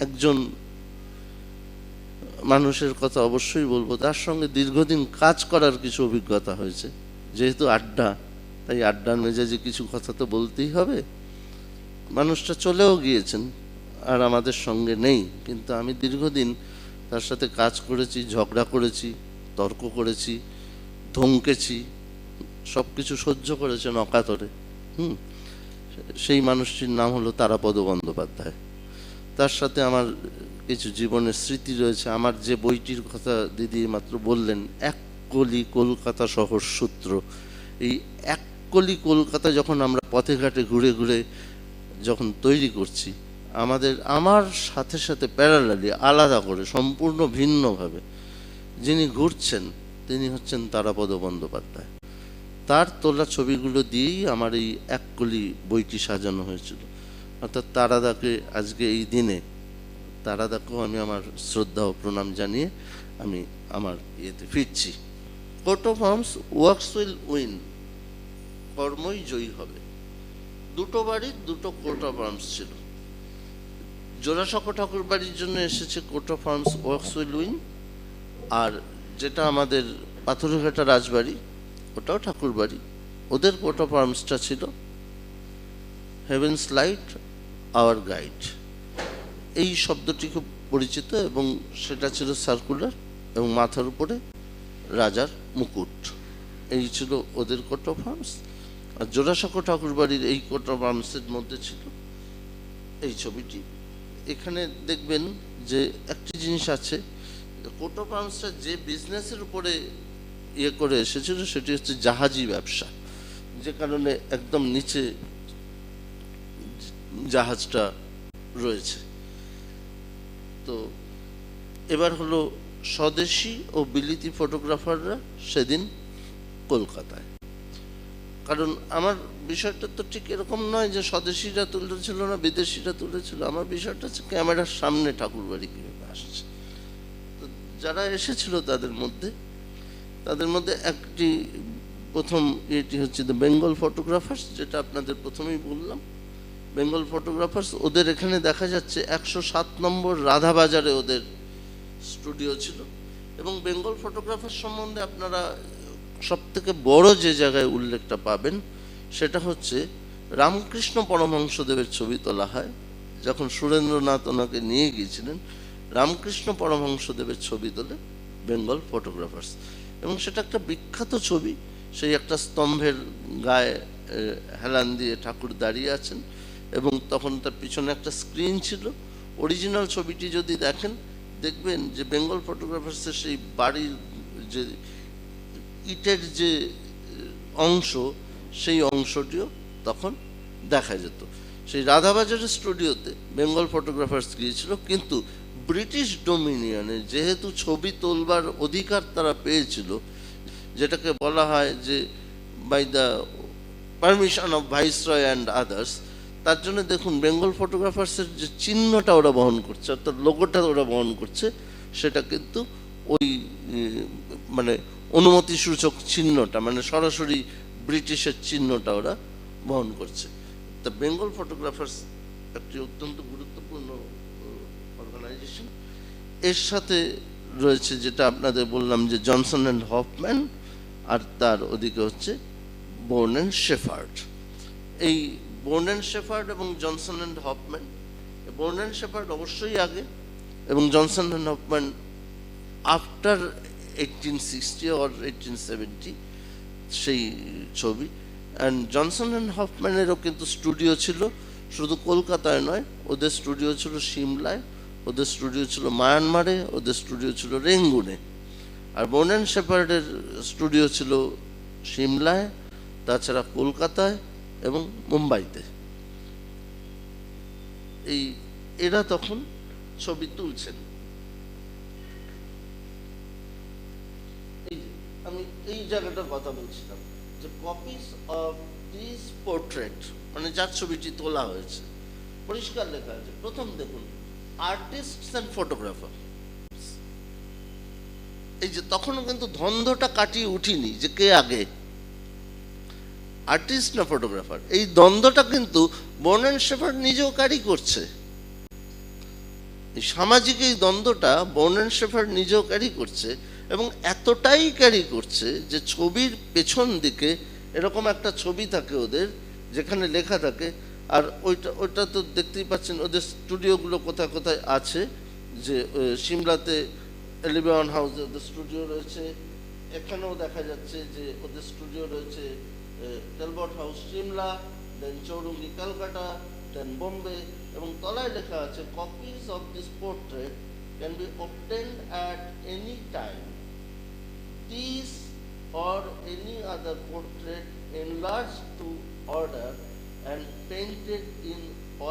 একজন মানুষের কথা অবশ্যই বলবো, তার সঙ্গে দীর্ঘদিন কাজ করার কিছু অভিজ্ঞতা হয়েছে। যেহেতু আড্ডা, তাই আড্ডার মেজাজে কিছু কথা তো বলতেই হবে। মানুষটা চলেও গিয়েছেন আর আমাদের সঙ্গে নেই, কিন্তু আমি দীর্ঘদিন তার সাথে কাজ করেছি, ঝগড়া করেছি, তর্ক করেছি, ধমকেছি, সব কিছু সহ্য করেছেন অকাতরে। সেই মানুষটির নাম হলো তারাপদ বন্দ্যোপাধ্যায়। তার সাথে আমার কিছু জীবনের স্মৃতি রয়েছে। আমার যে বইটির কথা দিদি মাত্র বললেন, এক কলি কলকাতা শহর সূত্র, এই এক কলি কলকাতা যখন আমরা পথে ঘাটে ঘুরে ঘুরে যখন তৈরি করছি, আমার সাথে সাথে প্যারালালি, আলাদা করে, সম্পূর্ণ ভিন্নভাবে যিনি ঘুরছেন তিনি হচ্ছেন তারাপদ বন্দ্যোপাধ্যায়। তার তোলা ছবিগুলো দিয়েই আমার এই এক কলি বইটি সাজানো হয়েছিল। অর্থাৎ তারাদাকে আজকে এই দিনে, তারাদাকেও আমি আমার শ্রদ্ধা ও প্রণাম জানিয়ে আমি আমার ইয়েতে ফিরছি। Coat of arms, works will win, কর্মই জয়ী হবে। দুটো বাড়ির দুটো কোট অফ আর্মস ছিল। জোড়াসাঁকো ঠাকুর বাড়ির জন্য এসেছে coat of arms works will win, আর যেটা আমাদের পাথরঘাটা রাজবাড়ি, ওটাও ঠাকুর বাড়ি, ওদের কোট অফ আর্মসটা ছিল হেভেন্স লাইট আওয়ার গাইড। এই শব্দটি খুব পরিচিত, এবং সেটা ছিল সার্কুলার এবং মাথার উপরে রাজার মুকুট। এই ছিল ওদের কোট অফ আর্মস। আর জোড়াসাঁকো ঠাকুর বাড়ির এই কোট অফ আর্মসের মধ্যে ছিল এই ছবিটি। এখানে দেখবেন যে একটি জিনিস আছে, কোট অফ আর্মসটা যে বিজনেসের উপরে ইয়ে করে এসেছিল সেটি হচ্ছে জাহাজি ব্যবসা, যে কারণে একদম নিচে জাহাজটা রয়েছে। তো এবার হলো স্বদেশী ও বিলিতি ফটোগ্রাফাররা সেদিন কলকাতায়। কারণ আমার বিষয়টা তো ঠিক এরকম নয় যে স্বদেশীরা তুলেছিল না বিদেশিরা তুলেছিল। আমার বিষয়টা হচ্ছে ক্যামেরার সামনে ঠাকুরবাড়ি কীভাবে আসছে। তো যারা এসেছিল তাদের মধ্যে একটি প্রথম এটি হচ্ছে দ্য বেঙ্গল ফটোগ্রাফার্স, যেটা আপনাদের প্রথমেই বললাম। বেঙ্গল ফটোগ্রাফার্স, ওদের এখানে দেখা যাচ্ছে 107 নম্বর রাধাবাজারে ওদের স্টুডিও ছিল। এবং বেঙ্গল ফটোগ্রাফার সম্বন্ধে আপনারা সব থেকে বড় যে জায়গায় উল্লেখটা পাবেন সেটা হচ্ছে রামকৃষ্ণ পরমহংসদেবের ছবি তোলা হয় যখন সুরেন্দ্রনাথ ওনাকে নিয়ে গিয়েছিলেন। রামকৃষ্ণ পরমহংসদেবের ছবি তোলে বেঙ্গল ফটোগ্রাফার্স, এবং সেটা একটা বিখ্যাত ছবি। সেই একটা স্তম্ভের গায়ে হেলান দিয়ে ঠাকুর দাঁড়িয়ে আছেন, এবং তখন তার পিছনে একটা স্ক্রিন ছিল। অরিজিনাল ছবিটি যদি দেখেন, দেখবেন যে বেঙ্গল ফটোগ্রাফার্সের সেই বাড়ির যে ইটের যে অংশ, সেই অংশটিও তখন দেখা যেত। সেই রাধাবাজারের স্টুডিওতে বেঙ্গল ফটোগ্রাফার্স গিয়েছিল, কিন্তু ব্রিটিশ ডোমিনিয়নে যেহেতু ছবি তোলবার অধিকার তারা পেয়েছিল, যেটাকে বলা হয় যে by the permission of viceroy and others, তার জন্য দেখুন বেঙ্গল ফটোগ্রাফার্সের যে চিহ্নটা ওরা বহন করছে, অর্থাৎ লোগোটা ওরা বহন করছে, সেটা কিন্তু ওই মানে অনুমতি সূচক চিহ্নটা, মানে সরাসরি ব্রিটিশের চিহ্নটা ওরা বহন করছে। তা বেঙ্গল ফটোগ্রাফার্স একটি অত্যন্ত গুরুত্বপূর্ণ অর্গানাইজেশন। এর সাথে রয়েছে যেটা আপনাদের বললাম যে জনসন অ্যান্ড হফম্যান, আর তার ওদিকে হচ্ছে বোর্ন অ্যান্ড শেফার্ড। এই বোর্ন অ্যান্ড শেফার্ড এবং Johnson and Hoffmann, Bourne and Shepherd অবশ্যই আগে, এবং Johnson and Hoffmann after 1860 or 1870 সেই ছবি। অ্যান্ড জনসন অ্যান্ড হফম্যানেরও কিন্তু স্টুডিও ছিল, শুধু কলকাতায় নয়, ওদের স্টুডিও ছিল সিমলায়, ওদের স্টুডিও ছিল মায়ানমারে, ওদের স্টুডিও ছিল রেঙ্গুনে। আর বোর্ন অ্যান্ড শেফার্ডের স্টুডিও ছিল সিমলায়, তাছাড়া কলকাতায় এবং মুম্বাইতে। এরা তখন ছবি তুলছেন। আমি এই জায়গাটার কথা বলছিলাম যে কপিস অফ দিস পোর্ট্রেট, মানে যার ছবিটি তোলা হয়েছে, পরিষ্কার লেখা আছে প্রথম দেখুন আর্টিস্টস অ্যান্ড ফটোগ্রাফার। এই যে তখনও কিন্তু দ্বন্দ্বটা কাটিয়ে উঠিনি যে কে আগে। আর্টিস্ট না ফটোগ্রাফার, এই দ্বন্দ্বটা কিন্তু বর্নন শেফার্ড নিজেও ক্যারি করছে। এই সামাজিক এই দ্বন্দ্বটা বর্নন শেফার্ড নিজেও ক্যারি করছে, এবং এতটাই ক্যারি করছে যে ছবির পেছন দিকে এরকম একটা ছবি থাকে ওদের, যেখানে লেখা থাকে। আর ওইটা তো দেখতেই পাচ্ছেন ওদের স্টুডিওগুলো কোথায় কোথায় আছে, যে সিমলাতে এলিভেন হাউসে ওদের স্টুডিও রয়েছে, এখানেও দেখা যাচ্ছে যে ওদের স্টুডিও রয়েছে টেলবট হাউস সিমলা, দেন চৌরঙ্গি ক্যালকাটা, দেন বোম্বে, এবং তলায় লেখা আছে copies of this portrait can be obtained at any time. These or any other portrait enlarged to order and painted in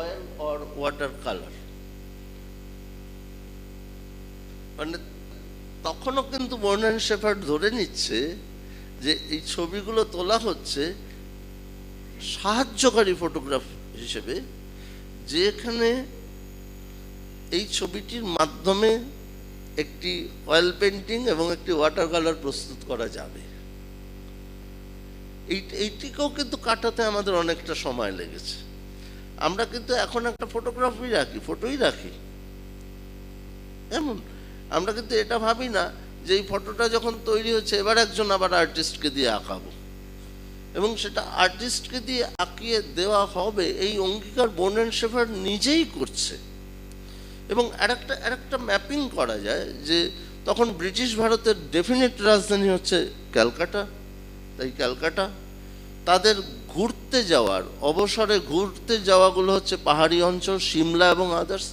oil or watercolor. মানে তখনও কিন্তু বর্নন শেফার্ড ধরে নিচ্ছে যে এই ছবিগুলো তোলা হচ্ছে সাহায্যকারী ফটোগ্রাফ হিসেবে, যেখানে এই ছবিটির মাধ্যমে একটি অয়েল পেন্টিং এবং একটি ওয়াটার কালার প্রস্তুত করা যাবে। এইটিকেও কিন্তু কাটাতে আমাদের অনেকটা সময় লেগেছে। আমরা কিন্তু এখন একটা ফটোগ্রাফি রাখি, ফটোই রাখি, এমন আমরা কিন্তু এটা ভাবি না যে এই ফটোটা যখন তৈরি হচ্ছে এবার একজন আবার আর্টিস্টকে দিয়ে আঁকাবো, এবং সেটা আর্টিস্টকে দিয়ে আঁকিয়ে দেওয়া হবে, এই অঙ্গীকার বর্নন শেফার্ড নিজেই করছে। এবং আরেকটা ম্যাপিং করা যায় যে তখন ব্রিটিশ ভারতের ডেফিনিট রাজধানী হচ্ছে ক্যালকাটা, তাই ক্যালকাটা, তাদের ঘুরতে যাওয়ার অবসরে ঘুরতে যাওয়াগুলো হচ্ছে পাহাড়ি অঞ্চল সিমলা এবং আদার্স,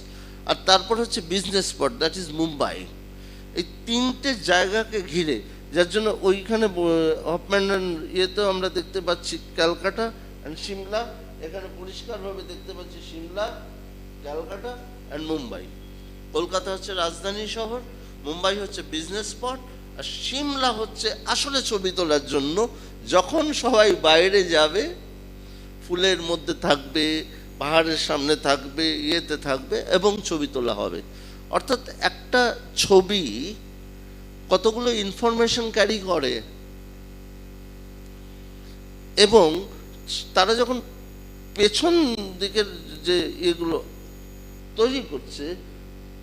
আর তারপর হচ্ছে business spot, that is Mumbai. এই তিনটে জায়গাকে ঘিরে, যার জন্য ওইখানে হফম্যান ইয়েতেও আমরা দেখতে পাচ্ছি ক্যালকাটা অ্যান্ড সিমলা, এখানে পরিষ্কারভাবে দেখতে পাচ্ছি সিমলা, ক্যালকাটা অ্যান্ড মুম্বাই। কলকাতা হচ্ছে রাজধানী শহর, মুম্বাই হচ্ছে বিজনেস স্পট, আর সিমলা হচ্ছে আসলে ছবি তোলার জন্য। যখন সবাই বাইরে যাবে ফুলের মধ্যে থাকবে, পাহাড়ের সামনে থাকবে, ইয়েতে থাকবে এবং ছবি তোলা হবে। অর্থাৎ একটা ছবি কতগুলো ইনফরমেশন ক্যারি করে, এবং তারা যখন পেছন দিকের যে ইয়েগুলো তৈরি করছে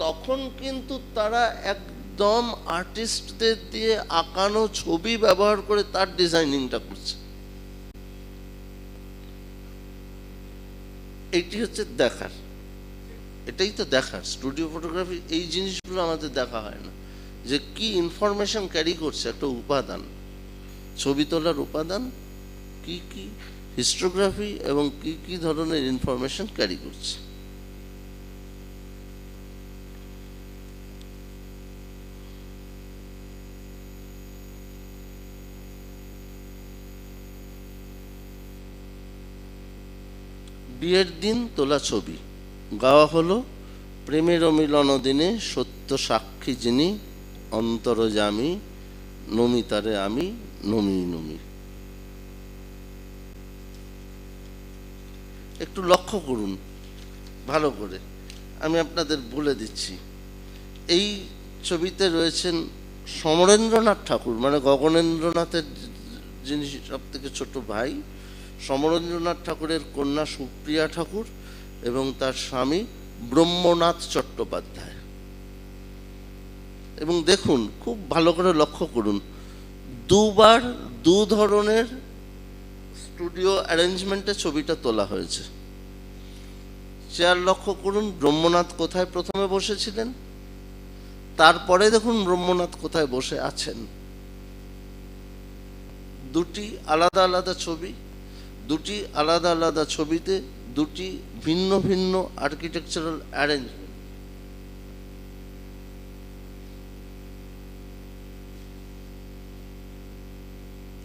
তখন কিন্তু তারা একদম আর্টিস্টদের দিয়ে আঁকানো ছবি ব্যবহার করে তার ডিজাইনিংটা করছে। এইটি হচ্ছে দেখার, এটাই তো দেখার স্টুডিও ফটোগ্রাফি। এই জিনিসগুলো আমাদের দেখা হয় না, যে কি ইনফরমেশন ক্যারি করছে একটা উপাদান, ছবি তোলার উপাদান কি কি হিস্টোগ্রাফি এবং কি কি ধরনের ইনফরমেশন ক্যারি করছে। বিয়ের দিন তোলা ছবি গাওয়া হলো প্রেমের মিলন দিনে সত্য সাক্ষী যিনি অন্তরজামী নমিতারে আমি নমি নমি। একটু লক্ষ্য করুন ভালো করে, আমি আপনাদের বলে দিচ্ছি। এই ছবিতে রয়েছেন সমরেন্দ্রনাথ ঠাকুর, মানে গগনেন্দ্রনাথের যিনি সব থেকে ছোট ভাই, সমরেন্দ্রনাথ ঠাকুরের কন্যা সুপ্রিয়া ঠাকুর এবং তার স্বামী ব্রহ্মনাথ চট্টোপাধ্যায়। এবং দেখুন খুব ভালো করে লক্ষ্য করুন, দুবার দু ধরনের স্টুডিও অ্যারেঞ্জমেন্টে ছবিটা তোলা হয়েছে। চেয়ার লক্ষ্য করুন, ব্রহ্মনাথ কোথায় প্রথমে বসেছিলেন, তারপরে দেখুন ব্রহ্মনাথ কোথায় বসে আছেন। দুটি আলাদা আলাদা ছবি, দুটি আলাদা আলাদা ছবিতে দুটি ভিন্ন ভিন্ন আর্কিটেকচারাল অ্যারেঞ্জমেন্ট।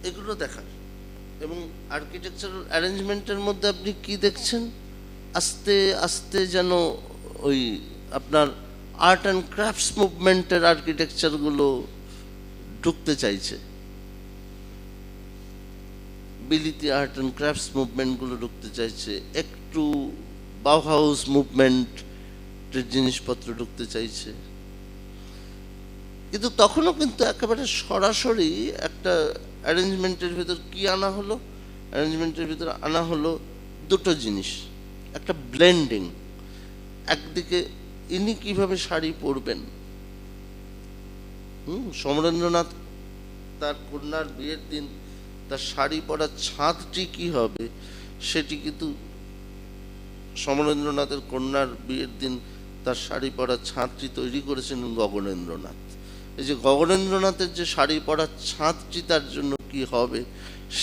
এগুলো দেখার, এবং আর্কিটেকচারাল অ্যারেঞ্জমেন্টের মধ্যে আপনি কি দেখছেন, আস্তে আস্তে যেন ওই আপনার আর্ট অ্যান্ড ক্রাফটস মুভমেন্টের আর্কিটেকচারগুলো ঢুকতে চাইছে, বিলিতি আর্ট অ্যান্ড ক্রাফটস মুভমেন্টগুলো ঢুকতে চাইছে, একটু বাউহাউস মুভমেন্টের জিনিসপত্র ঢুকতে চাইছে। কিন্তু তখনও কিন্তু একেবারে সরাসরি একটা অ্যারেঞ্জমেন্টের ভেতর কি আনা হলো, অ্যারেঞ্জমেন্টের ভিতরে আনা হলো দুটো জিনিস, একটা ব্লেন্ডিং। একদিকে ইনি কিভাবে শাড়ি পরবেন, সমরেন্দ্রনাথ তার কন্যার বিয়ের দিন তার শাড়ি পরার ছাঁদটি কি হবে সেটি কিন্তু সমরেন্দ্রনাথের কন্যার বিয়ের দিন তার শাড়ি পরার ছাঁদটি তৈরি করেছেন গগনেন্দ্রনাথ। এই যে গগনেন্দ্রনাথের যে শাড়ি পরার ছাঁদটি তার জন্য কি হবে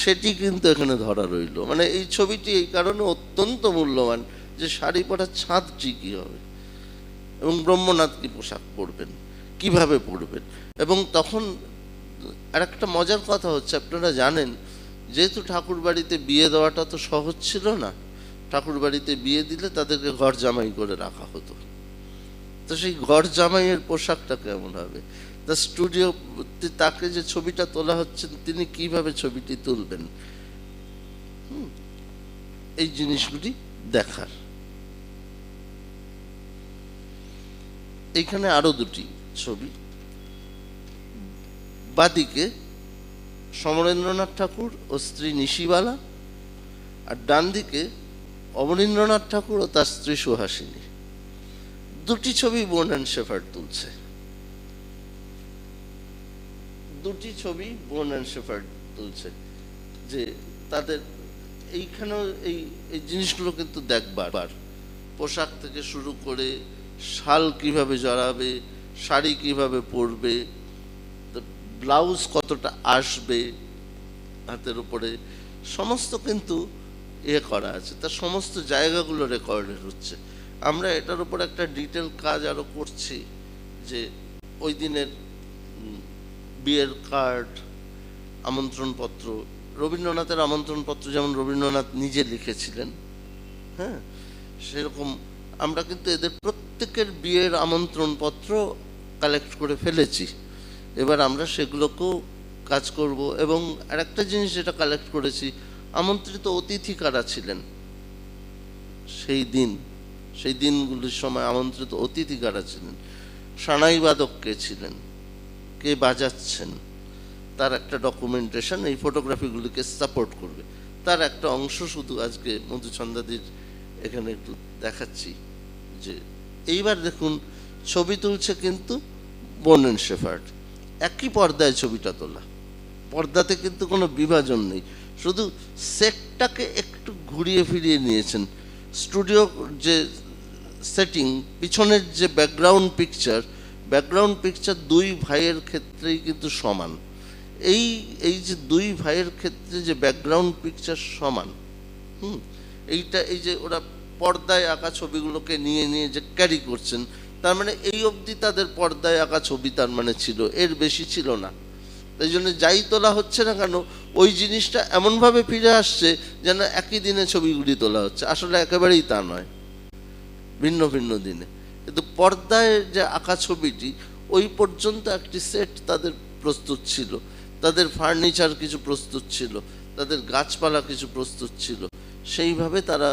সেটি কিন্তু এখানে ধরা রইল। মানে এই ছবিটি এই কারণে অত্যন্ত মূল্যবান যে শাড়ি পরার ছাঁদটি কি হবে এবং ব্রহ্মনাথ কি পোশাক পরবেন, কিভাবে পরবেন। এবং তখন আর একটা মজার কথা হচ্ছে, আপনারা জানেন যেহেতু ঠাকুর বাড়িতে বিয়ে দেওয়াটা তো সহজ ছিল না, ঠাকুর বাড়িতে বিয়ে দিলে তাদেরকে ঘর জামাই করে রাখা হতো। তো সেই ঘর জামাইয়ের পোশাকটা কেমন হবে, তা স্টুডিও তাকে যে ছবিটা তোলা হচ্ছে তিনি কিভাবে ছবিটি তুলবেন, এই জিনিসগুলি দেখার। এইখানে আরো দুটি ছবি, বাদিকে সমরেন্দ্রনাথ ঠাকুর ও স্ত্রী নিশিবালা, আর ডান দিকে অবনীন্দ্রনাথ ঠাকুর ও তার স্ত্রী সুহাসিনী। দুটি ছবি বোন অ্যান্ড শেফার্ড তুলছে, দুটি ছবি বোন অ্যান্ড শেফার্ড তুলছে। যে তাদের এইখানেও এই এই জিনিসগুলো কিন্তু দেখবার, পোশাক থেকে শুরু করে শাল কিভাবে জড়াবে, শাড়ি কিভাবে পরবে, ব্লাউজ কতটা আসবে হাতের উপরে, সমস্ত কিন্তু করা আছে, তার সমস্ত জায়গাগুলো রেকর্ডেড হচ্ছে। আমরা এটার উপর একটা ডিটেল কাজ আরো করছি, যে ওই দিনের বিয়ের কার্ড, আমন্ত্রণপত্র, রবীন্দ্রনাথের আমন্ত্রণপত্র যেমন রবীন্দ্রনাথ নিজে লিখেছিলেন, হ্যাঁ, সেরকম আমরা কিন্তু এদের প্রত্যেকের বিয়ের আমন্ত্রণপত্র কালেক্ট করে ফেলেছি। এবার আমরা সেগুলোকেও কাজ করব। এবং আরেকটা জিনিস যেটা কালেক্ট করেছি, আমন্ত্রিত অতিথি কারা ছিলেন সেই দিনগুলির সময় আমন্ত্রিত অতিথি কারা ছিলেন, সানাই বাদক কে ছিলেন, কে বাজাচ্ছেন, তার একটা ডকুমেন্টেশন এই ফটোগ্রাফিগুলিকে সাপোর্ট করবে। তার একটা অংশ শুধু আজকে মধুচন্দাদির এখানে একটু দেখাচ্ছি। যে এইবার দেখুন ছবি তুলছে কিন্তু বোন অ্যান্ড শেফার্ড, একই পর্দায় ছবিটা তোলা, পর্দাতে কিন্তু কোনো বিভাজন নেই, শুধু সেটটাকে একটু ঘুরিয়ে ফিরিয়ে নিয়েছেন। স্টুডিও যে সেটিং, পিছনের যে ব্যাকগ্রাউন্ড পিকচার দুই ভাইয়ের ক্ষেত্রেই কিন্তু সমান। এই যে দুই ভাইয়ের ক্ষেত্রে যে ব্যাকগ্রাউন্ড পিকচার সমান, এইটা এই যে ওরা পর্দায় আঁকা ছবিগুলোকে নিয়ে নিয়ে যে ক্যারি করছেন, তার মানে এই অবধি তাদের পর্দায় আঁকা ছবি তার মানে ছিল, এর বেশি ছিল না। তাই জন্য যাই তোলা হচ্ছে না কেন ওই জিনিসটা এমনভাবে ফিরে আসছে যেন একই দিনে ছবিগুলি তোলা হচ্ছে, আসলে একেবারেই তা নয়, ভিন্ন ভিন্ন দিনে। কিন্তু পর্দায় যে আঁকা ছবিটি ওই পর্যন্ত একটি সেট তাদের প্রস্তুত ছিল, তাদের ফার্নিচার কিছু প্রস্তুত ছিল, তাদের গাছপালা কিছু প্রস্তুত ছিল, সেইভাবে তারা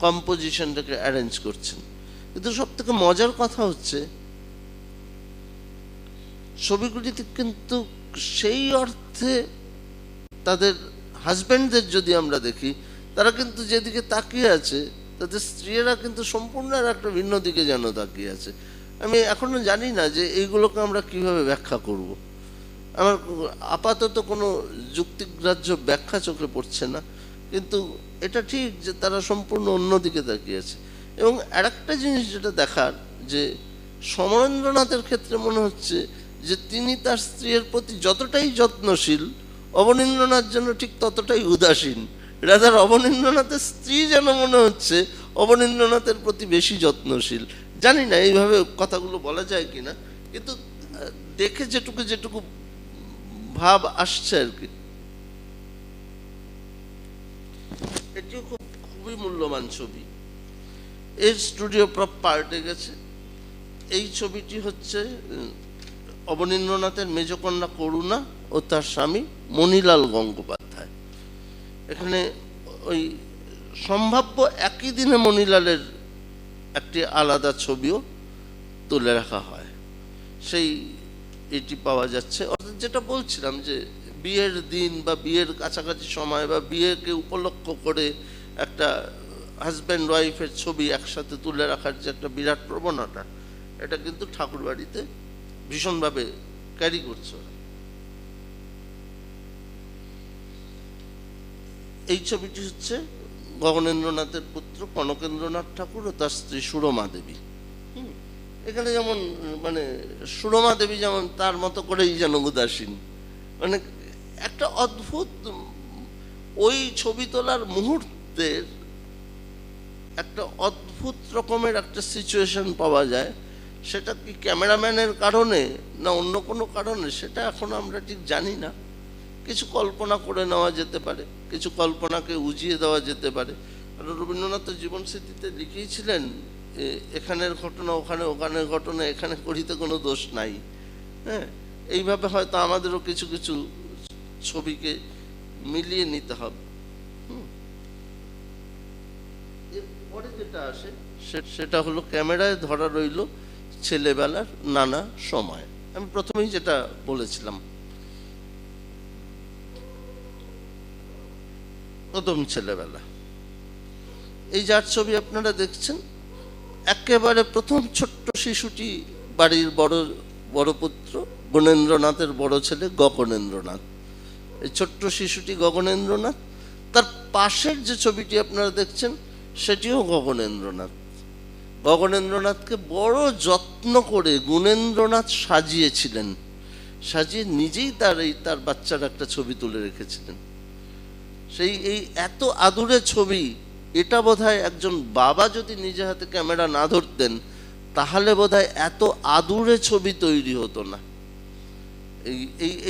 কম্পোজিশনটাকে অ্যারেঞ্জ করছেন। কিন্তু সব থেকে মজার কথা হচ্ছে ছবিগুলিতে কিন্তু সেই অর্থে তাদের হাজব্যান্ডদের যদি আমরা দেখি, তারা কিন্তু যেদিকে তাকিয়ে আছে তাদের স্ত্রীরা কিন্তু সম্পূর্ণ আর একটা ভিন্ন দিকে যেন তাকিয়ে আছে। আমি এখনো জানি না যে এইগুলোকে আমরা কিভাবে ব্যাখ্যা করব। আমার আপাতত কোনো যুক্তিগ্রাহ্য ব্যাখ্যা চোখে পড়ছে না, কিন্তু এটা ঠিক যে তারা সম্পূর্ণ অন্যদিকে তাকিয়ে আছে। এবং আরেকটা জিনিস যেটা দেখার, যে সমরেন্দ্রনাথের ক্ষেত্রে মনে হচ্ছে যে তিনি তার স্ত্রীর প্রতি যতটাই যত্নশীল, অবনীন্দ্রনাথ যেন ঠিক ততটাই উদাসীন। রাধার অবনীন্দ্রনাথের স্ত্রী যেন মনে হচ্ছে অবনীন্দ্রনাথের প্রতি বেশি যত্নশীল। জানি না এইভাবে কথাগুলো বলা যায় কিনা, কিন্তু দেখে যেটুকু ভাব আসছে আর কি। এটিও খুবই মূল্যবান ছবি, এর স্টুডিও প্রপ পাল্টে গেছে। এই ছবিটি হচ্ছে অবনীন্দ্রনাথের মেজকন্যা করুণা ও তার স্বামী মণিলাল গঙ্গোপাধ্যায়। এখানে ওই সম্ভাব্য একই দিনে মণিলালের একটি আলাদা ছবিও তুলে রাখা হয়, সেই এটি পাওয়া যাচ্ছে। অর্থাৎ যেটা বলছিলাম যে বিয়ের দিন বা বিয়ের কাছাকাছি সময় বা বিয়েকে উপলক্ষ করে একটা হাজব্যান্ড ওয়াইফের ছবি একসাথে তুলে রাখার যে একটা বিরাট প্রবণতা, এটা কিন্তু ঠাকুর বাড়িতে ভীষণভাবে ক্যারি করছে ওরা। এই ছবিটি হচ্ছে গগনেন্দ্রনাথের পুত্র কনকেন্দ্রনাথ ঠাকুর ও তার স্ত্রী সুরমা দেবী। এখানে যেমন মানে সুরমা দেবী যেমন তার মতো করেই যেন উদাসীন, মানে একটা অদ্ভুত ওই ছবি তোলার মুহূর্তের একটা অদ্ভুত রকমের একটা সিচুয়েশন পাওয়া যায়। সেটা কি ক্যামেরাম্যানের কারণে না অন্য কোনো কারণে, সেটা এখন আমরা ঠিক জানি না। কিছু কল্পনা করে নেওয়া যেতে পারে, কিছু কল্পনাকে উজিয়ে দেওয়া যেতে পারে। আর রবীন্দ্রনাথ জীবন স্মৃতিতে লিখেছিলেন এখানের ঘটনা ওখানে, ওখানের ঘটনা এখানে করিতে কোনো দোষ নাই। হ্যাঁ, এইভাবে হয়তো আমাদেরও কিছু কিছু ছবিকে মিলিয়ে নিতে হবে। এরপরে যেটা আসে সেটা হলো ক্যামেরায় ধরা রইল ছেলেবেলার নানা সময়। আমি প্রথমেই যেটা বলেছিলাম, প্রথম ছেলেবেলা। এই যার ছবি আপনারা দেখছেন, একেবারে প্রথম ছোট্ট শিশুটি বাড়ির বড় পুত্র গুণেন্দ্রনাথের বড় ছেলে গগনেন্দ্রনাথ। এই ছোট্ট শিশুটি গগনেন্দ্রনাথ। তার পাশের যে ছবিটি আপনারা দেখছেন সেটিও গগনেন্দ্রনাথ। গগনেন্দ্রনাথকে বড় যত্ন করে গুণেন্দ্রনাথ সাজিয়েছিলেন, সাজিয়ে নিজেই তার বাচ্চার একটা ছবি তুলে রেখেছিলেন। সেই এই এত আদুরে ছবি, এটা বোধহয় একজন বাবা যদি নিজে হাতে ক্যামেরা না ধরতেন তাহলে বোধহয় এত আদুরে ছবি তৈরি হতো না।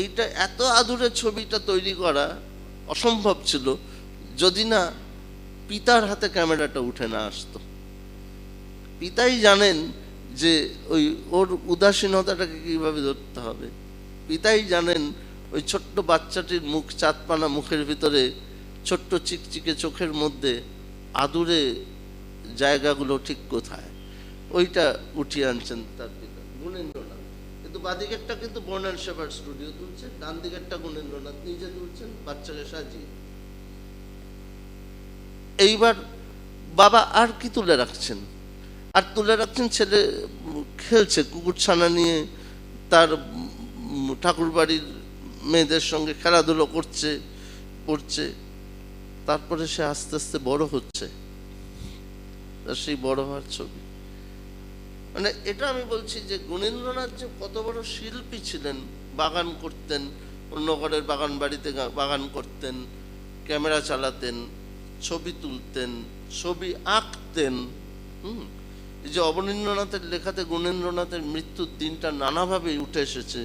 এইটা এত আদুরে ছবিটা তৈরি করা অসম্ভব ছিল যদি না পিতার হাতে ক্যামেরাটা উঠে না আসতো। পিতাই জানেন যে ওর উদাসীনতাটাকে কিভাবে ধরতে হবে। পিতাই জানেন ওই ছোট্ট বাচ্চাটির মুখ, চাঁদপানা মুখের ভিতরে ছোট্ট চিকচিকে চোখের মধ্যে আদুরে জায়গাগুলো ঠিক কোথায়, ওইটা উঠিয়ে আনছেন তার পিতা গুণেন্দ্রনাথ। কিন্তু বাদিকেরটা কিন্তু বর্ণাল সেবার স্টুডিও তুলছে, ডান দিকেরটা গুণেন্দ্রনাথ নিজে তুলছেন বাচ্চাকে সাজিয়ে। এইবার বাবা আর কি তুলে রাখছেন, আর তুলে রাখছেন ছেলে খেলছে কুকুরছানা নিয়ে, তার ঠাকুর বাড়ির মেয়েদের সঙ্গে খেলাধুলো করছে। তারপরে সে আস্তে আস্তে বড় হচ্ছে, সেই বড় হওয়ার ছবি। মানে এটা আমি বলছি যে গুণেন্দ্রনাথ যে কত বড় শিল্পী ছিলেন। বাগান করতেন, অন্য ঘরের বাগান বাড়িতে বাগান করতেন, ক্যামেরা চালাতেন, ছবি তুলতেন, ছবি আঁকতেন। এই যে অবনীন্দ্রনাথের লেখাতে গুণেন্দ্রনাথের মৃত্যুর দিনটা নানাভাবে উঠে এসেছে,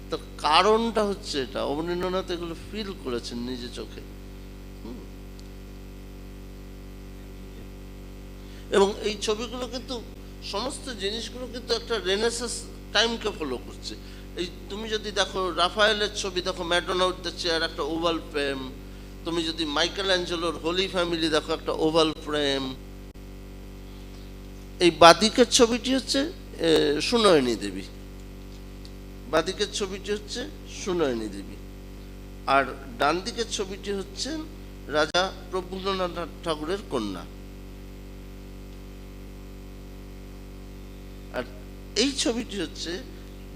তার কারণটা হচ্ছে এটা, অবনীন্দ্রনাথ এগুলো ফিল করেছেন নিজে চোখে। এবং এই ছবিগুলো কিন্তু সমস্ত জিনিসগুলো কিন্তু একটা রেনেসাঁস টাইমকে ফলো করছে। এই তুমি যদি দেখো রাফায়েলের ছবি দেখো, ম্যাডোনা উইথ দ্য চেয়ার, একটা ওভাল ফ্রেম। তুমি যদি মাইকেল অ্যাঞ্জেলোর হোলি ফ্যামিলি দেখো, একটা ওভাল ফ্রেম। এই বাদিকের ছবিটি হচ্ছে সুনয়নী দেবী, বাদিকের ছবিটি হচ্ছে সুনয়নী দেবী, আর ডান দিকের ছবিটি হচ্ছে রাজা প্রফুল্লনাথ ঠাকুরের কন্যা। আর এই ছবিটি হচ্ছে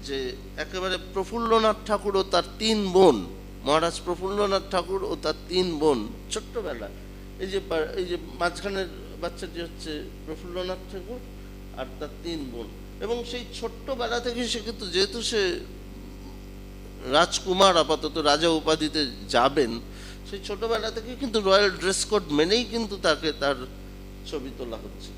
যে একেবারে প্রফুল্লনাথ ঠাকুর ও তার 3 বোন, মহারাজ প্রফুল্লনাথ ঠাকুর ও তার 3 বোন ছোট্টবেলা। এই যে মাঝখানের বাচ্চাটি হচ্ছে প্রফুল্লনাথ ঠাকুর আর তার 3 বোন। এবং সেই ছোট্টবেলা থেকে সে কিন্তু, যেহেতু সে রাজকুমার, আপাতত রাজা উপাধিতে যাবেন, সেই ছোটবেলা থেকে কিন্তু রয়্যাল ড্রেস কোড মেনেই কিন্তু তাকে তার ছবি তোলা হচ্ছে।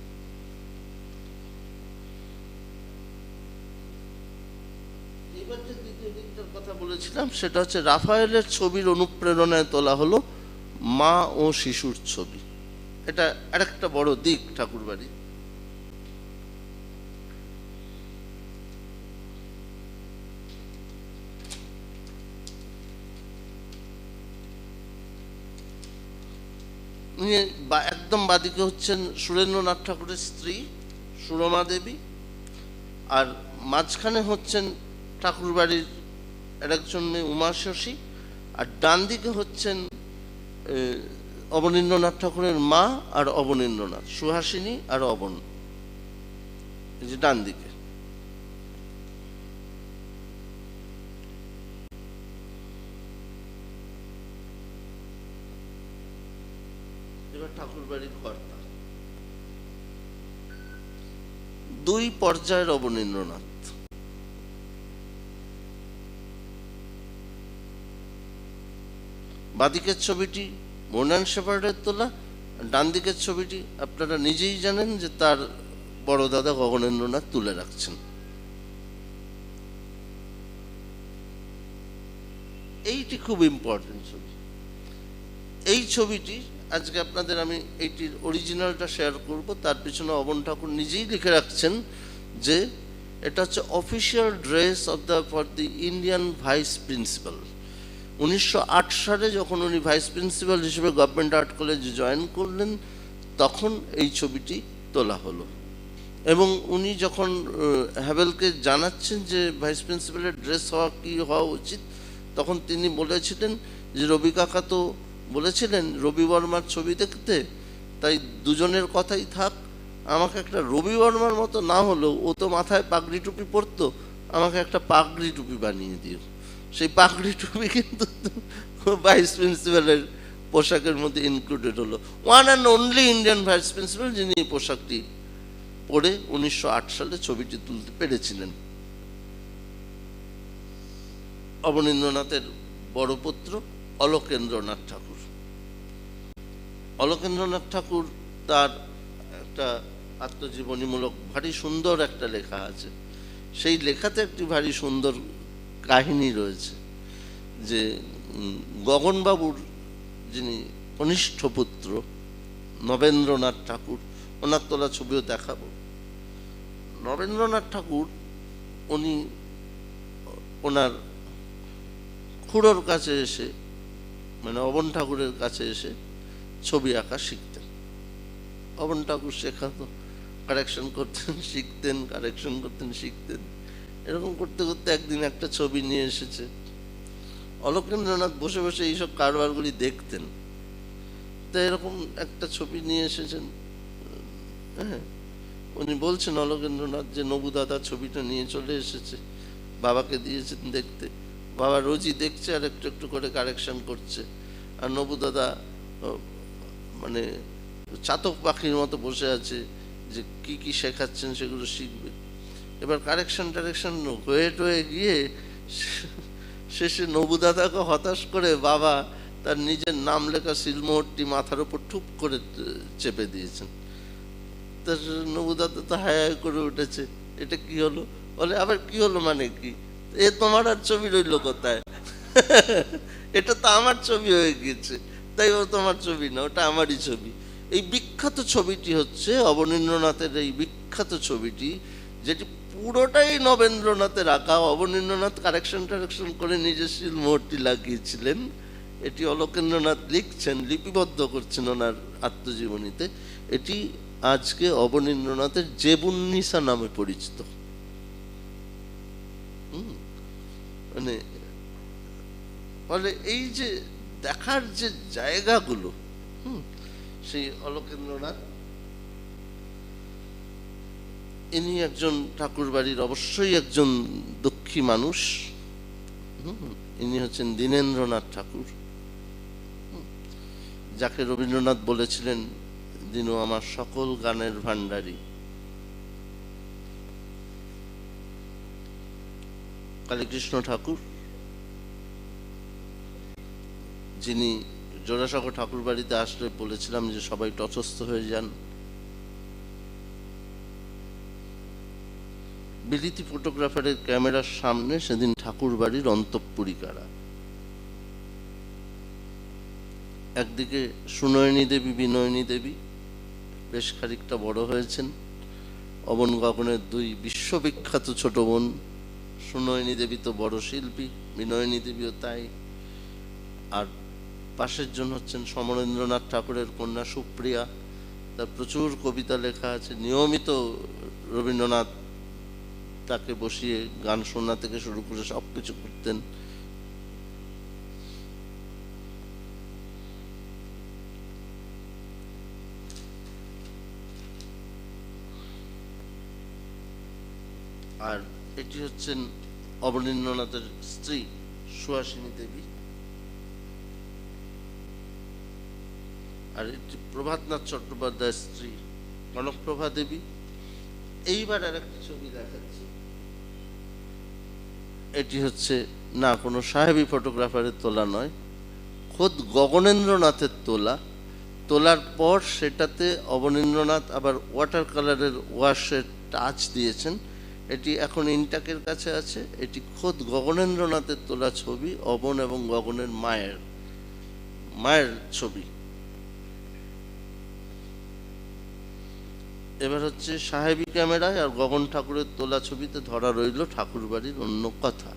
এবার যে দ্বিতীয় দিকটার কথা বলেছিলাম সেটা হচ্ছে রাফায়েলের ছবির অনুপ্রেরণায় তোলা হলো মা ও শিশুর ছবি। এটা আরেকটা বড় দিক ঠাকুরবাড়ি। একদম বাদিকে হচ্ছেন সুরেন্দ্রনাথ ঠাকুরের স্ত্রী সুরমা দেবী, আর মাঝখানে হচ্ছেন ঠাকুরবাড়ির আরেকজন মেয়ে উমা শশী, আর ডান দিকে হচ্ছেন অবনীন্দ্রনাথ ঠাকুরের মা আর অবনীন্দ্রনাথ, সুহাসিনী আর অবন, এই যে ডান দিকে। এবার ঠাকুর বাড়ির কর্তা, দুই পর্যায়ের অবনীন্দ্রনাথ। বাদিকের ছবিটি মোনান শেপার্ডের তোলা, ডান দিকের ছবিটি আপনারা নিজেই জানেন যে তার বড় দাদা গগনেন্দ্রনাথ তুলে রাখছেন। এইটি খুব ইম্পর্টেন্ট ছবি। এই ছবিটি আজকে আপনাদের আমি এইটির অরিজিনালটা শেয়ার করব। তার পিছনে অবন ঠাকুর নিজেই লিখে রাখছেন যে এটা হচ্ছে official dress for the Indian vice principal. 1908 সালে যখন উনি ভাইস প্রিন্সিপাল হিসেবে গভর্নমেন্ট আর্ট কলেজে জয়েন করলেন, তখন এই ছবিটি তোলা হলো। এবং উনি যখন হ্যাভেলকে জানাচ্ছেন যে ভাইস প্রিন্সিপালের ড্রেস হওয়া উচিত, তখন তিনি বলেছিলেন যে রবি কাকা তো বলেছিলেন রবি বর্মার ছবি দেখতে, তাই দুজনের কথাই থাক, আমাকে একটা রবি বর্মার মতো না হলেও, ও তো মাথায় পাগড়ি টুপি পরতো, আমাকে একটা পাগড়ি টুপি বানিয়ে দিও। সেই পাগড়ি টুপি কিন্তু ভাইস প্রিন্সিপালের পোশাকের মধ্যে ইনক্লুডেড হলো। One and only Indian vice principal যিনি এই পোশাকটি পরে 1908 সালে ছবিটি তুলতে পেরেছিলেন। অবনীন্দ্রনাথের বড় পুত্র অলোকেন্দ্রনাথ ঠাকুর। অলোকেন্দ্রনাথ ঠাকুর তার একটা আত্মজীবনীমূলক ভারী সুন্দর একটা লেখা আছে। সেই লেখাতে একটি ভারী সুন্দর কাহিনী রয়েছে যে গগনবাবুর যিনি কনিষ্ঠ পুত্র নবেন্দ্রনাথ ঠাকুর, ওনার তোলা ছবিও দেখাবো। নবেন্দ্রনাথ ঠাকুর উনি ওনার খুড়োর কাছে এসে, মানে অবন ঠাকুরের কাছে এসে ছবি আঁকা শিখতেন। অবন ঠাকুর শেখাতো, কারেকশন করতেন, শিখতেন, কারেকশন করতেন, শিখতেন। এরকম করতে করতে একদিন একটা ছবি নিয়ে এসেছে। অলোকেন্দ্রনাথ বসে বসে এইসব কারবারগুলি দেখতেন। তো এরকম একটা ছবি নিয়ে এসেছেন। হ্যাঁ, উনি বলছেন অলোকেন্দ্রনাথ যে নবু দাদা ছবিটা নিয়ে চলে এসেছে, বাবাকে দিয়েছেন দেখতে। বাবা রোজই দেখছে আর একটু একটু করে কারেকশন করছে। আর নবু দাদা মানে চাতক পাখির মতো বসে আছে যে কি কি শেখাচ্ছেন সেগুলো শিখবে। এবার কারেকশন টারেকশন হয়ে টয়ে গিয়ে শেষে নবু দাদাকে হতাশ করে বাবা তার নিজের নাম লেখা সিলমোহরটি মাথার উপর ঠুপ করে চেপে দিয়েছেন। তার নবু দাদা তো হায় হায় করে উঠেছে, এটা কি হলো? বলে আবার কি হলো মানে কি, এ তোমার আর ছবি রইল কোথায়? এটা তো আমার ছবি হয়ে গিয়েছে। তাই ও তোমার ছবি না, ওটা আমারই ছবি। এই বিখ্যাত ছবিটি হচ্ছে অবনীন্দ্রনাথের, এই বিখ্যাত ছবিটি যেটি পুরোটাই নবেন্দ্রনাথের আঁকা। অবনীন্দ্রনাথ কারেকশন টারেকশন করে নিজের সিলমোহরটি লাগিয়েছিলেন। এটি অলোকেন্দ্রনাথ লিখছেন, লিপিবদ্ধ করছেন ওনার আত্মজীবনীতে। এটি আজকে অবনীন্দ্রনাথের জেবুন্নিসা নামে পরিচিত। মানে ফলে এই যে দেখার যে জায়গাগুলো, সেই অলোকেন্দ্রনাথ ইনি একজন ঠাকুর বাড়ির অবশ্যই একজন দুঃখী মানুষ। ইনি হচ্ছেন দীনেন্দ্রনাথ ঠাকুর, যাকে রবীন্দ্রনাথ বলেছিলেন দিনু আমার সকল গানের ভান্ডারী। কালীকৃষ্ণ ঠাকুর, যিনি জোড়াসাঁকো ঠাকুর বাড়িতে আসলে বলেছিলাম যে সবাই তটস্থ হয়ে যান। বিলিতি ফটোগ্রাফারের ক্যামেরার সামনে সেদিন ঠাকুর বাড়ির অন্তঃপুরিকারা। একদিকে সুনয়নী দেবী, বিনয়নী দেবী বেশ খানিকটা বড় হয়েছেন। অবন গগনের দুই বিশ্ববিখ্যাত ছোট বোন। সুনয়নী দেবী তো বড় শিল্পী, বিনয়নী দেবীও তাই। আর পাশের জন হচ্ছেন সমরেন্দ্রনাথ ঠাকুরের কন্যা সুপ্রিয়া। তার প্রচুর কবিতা লেখা আছে। নিয়মিত রবীন্দ্রনাথ তাকে বসিয়ে গান শোনা থেকে শুরু করে সব কিছু করতেন। আর এটি হচ্ছেন অবনীন্দ্রনাথের স্ত্রী সুহাসিনী দেবী, আর এটি প্রভাতনাথ চট্টোপাধ্যায়ের স্ত্রী কনকপ্রভা দেবী। এইবার আর একটা ছবি দেখাচ্ছি, এটি হচ্ছে না কোনো সাহেবী ফটোগ্রাফারের তোলা নয়, খোদ গগনেন্দ্রনাথের তোলার পর সেটাতে অবনীন্দ্রনাথ আবার ওয়াটার কালারের ওয়াশের টাচ দিয়েছেন। এটি এখন ইনটাকের কাছে আছে। এটি খোদ গগনেন্দ্রনাথের তোলা ছবি, অবন এবং গগনের মায়ের ছবি। এবার হচ্ছে সাহেবী ক্যামেরায় আর গগন ঠাকুরের তোলা ছবিতে ধরা রইল ঠাকুর বাড়ির অন্য কথা।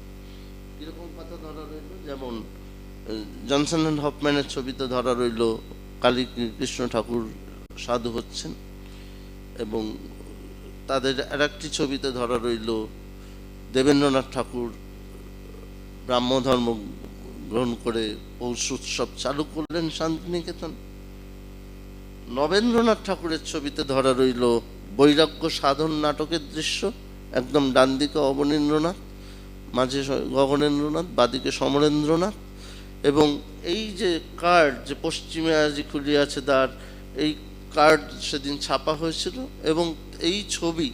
কিরকম কথা ধরা রইল? যেমন জনসন অ্যান্ড হফম্যানের ছবিতে ধরা রইল কালী কৃষ্ণ ঠাকুর সাধু হচ্ছেন, এবং তাদের আর একটি ছবিতে ধরা রইল দেবেন্দ্রনাথ ঠাকুর ব্রাহ্ম ধর্ম গ্রহণ করে পৌষ উৎসব চালু করলেন শান্তিনিকেতন। নবেন্দ্রনাথ ঠাকুরের ছবিতে ধরা রইল বৈরাগ্য সাধন নাটকের দৃশ্য, একদম ডান দিকে অবনীন্দ্রনাথ, মাঝে গগনেন্দ্রনাথ, বাদিকে সমরেন্দ্রনাথ। এবং এই যে কার্ড, যে পশ্চিমে আজি খুলিয়াছে দ্বার, এই কার্ড সেদিন ছাপা হয়েছিল, এবং এই ছবি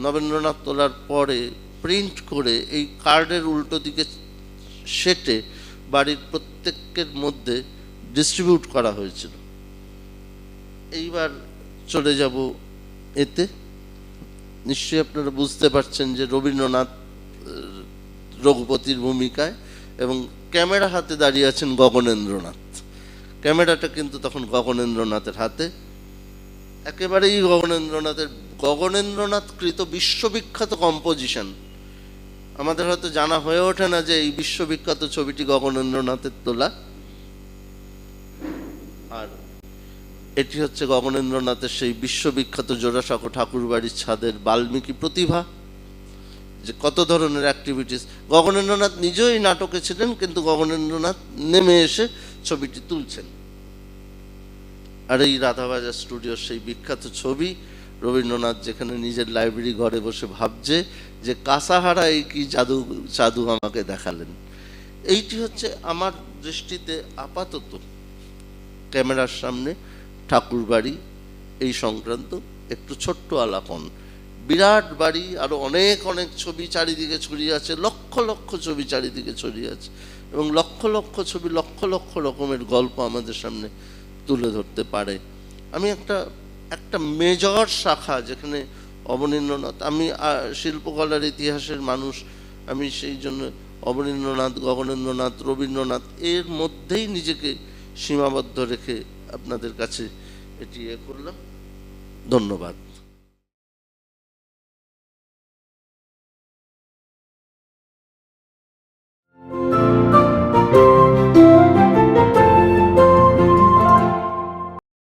নবেন্দ্রনাথ তোলার পরে প্রিন্ট করে এই কার্ডের উল্টো দিকে সেটে বাড়ির প্রত্যেকের মধ্যে ডিস্ট্রিবিউট করা হয়েছিল। এইবার চলে যাব এতে। নিশ্চয়ই আপনারা বুঝতে পারছেন যে রবীন্দ্রনাথ রঘুপতির ভূমিকায়, এবং ক্যামেরা হাতে দাঁড়িয়ে আছেন গগনেন্দ্রনাথ। ক্যামেরাটা কিন্তু তখন গগনেন্দ্রনাথের হাতে, একেবারেই গগনেন্দ্রনাথ কৃত বিশ্ববিখ্যাত কম্পোজিশন। আমাদের হয়তো জানা হয়ে ওঠে না যে এই বিশ্ববিখ্যাত ছবিটি গগনেন্দ্রনাথের তোলা। আর এটি হচ্ছে গগনেন্দ্রনাথের সেই বিশ্ববিখ্যাত জোড়াসাঁকো ঠাকুর বাড়ির ছাদের বাল্মীকি প্রতিভা, যে কত ধরনের অ্যাক্টিভিটিস। গগনেন্দ্রনাথ নিজেও এই নাটকে ছিলেন, কিন্তু গগনেন্দ্রনাথ নেমে এসে ছবিটি তুলছেন। আর এই রাধাবাজার স্টুডিওর সেই বিখ্যাত ছবি, রবীন্দ্রনাথ যেখানে নিজের লাইব্রেরি ঘরে বসে ভাবছে যে কাসাহারা এই কি জাদু আমাকে দেখালেন। এইটি হচ্ছে আমার দৃষ্টিতে আপাতত ক্যামেরার সামনে ঠাকুর বাড়ি এই সংক্রান্ত একটু ছোট্ট আলাপন। বিরাট বাড়ি, আরো অনেক অনেক ছবি চারিদিকে ছড়িয়ে আছে, লক্ষ লক্ষ ছবি চারিদিকে ছড়িয়ে আছে, এবং লক্ষ লক্ষ ছবি লক্ষ লক্ষ রকমের গল্প আমাদের সামনে তুলে ধরতে পারে। আমি একটা মেজর শাখা, যেখানে অবনীন্দ্রনাথ, আমি শিল্পকলার ইতিহাসের মানুষ, আমি সেই জন্য অবনীন্দ্রনাথ, গগনেন্দ্রনাথ, রবীন্দ্রনাথ এর মধ্যেই নিজেকে সীমাবদ্ধ রেখে আপনাদের কাছে এটি করলাম। ধন্যবাদ।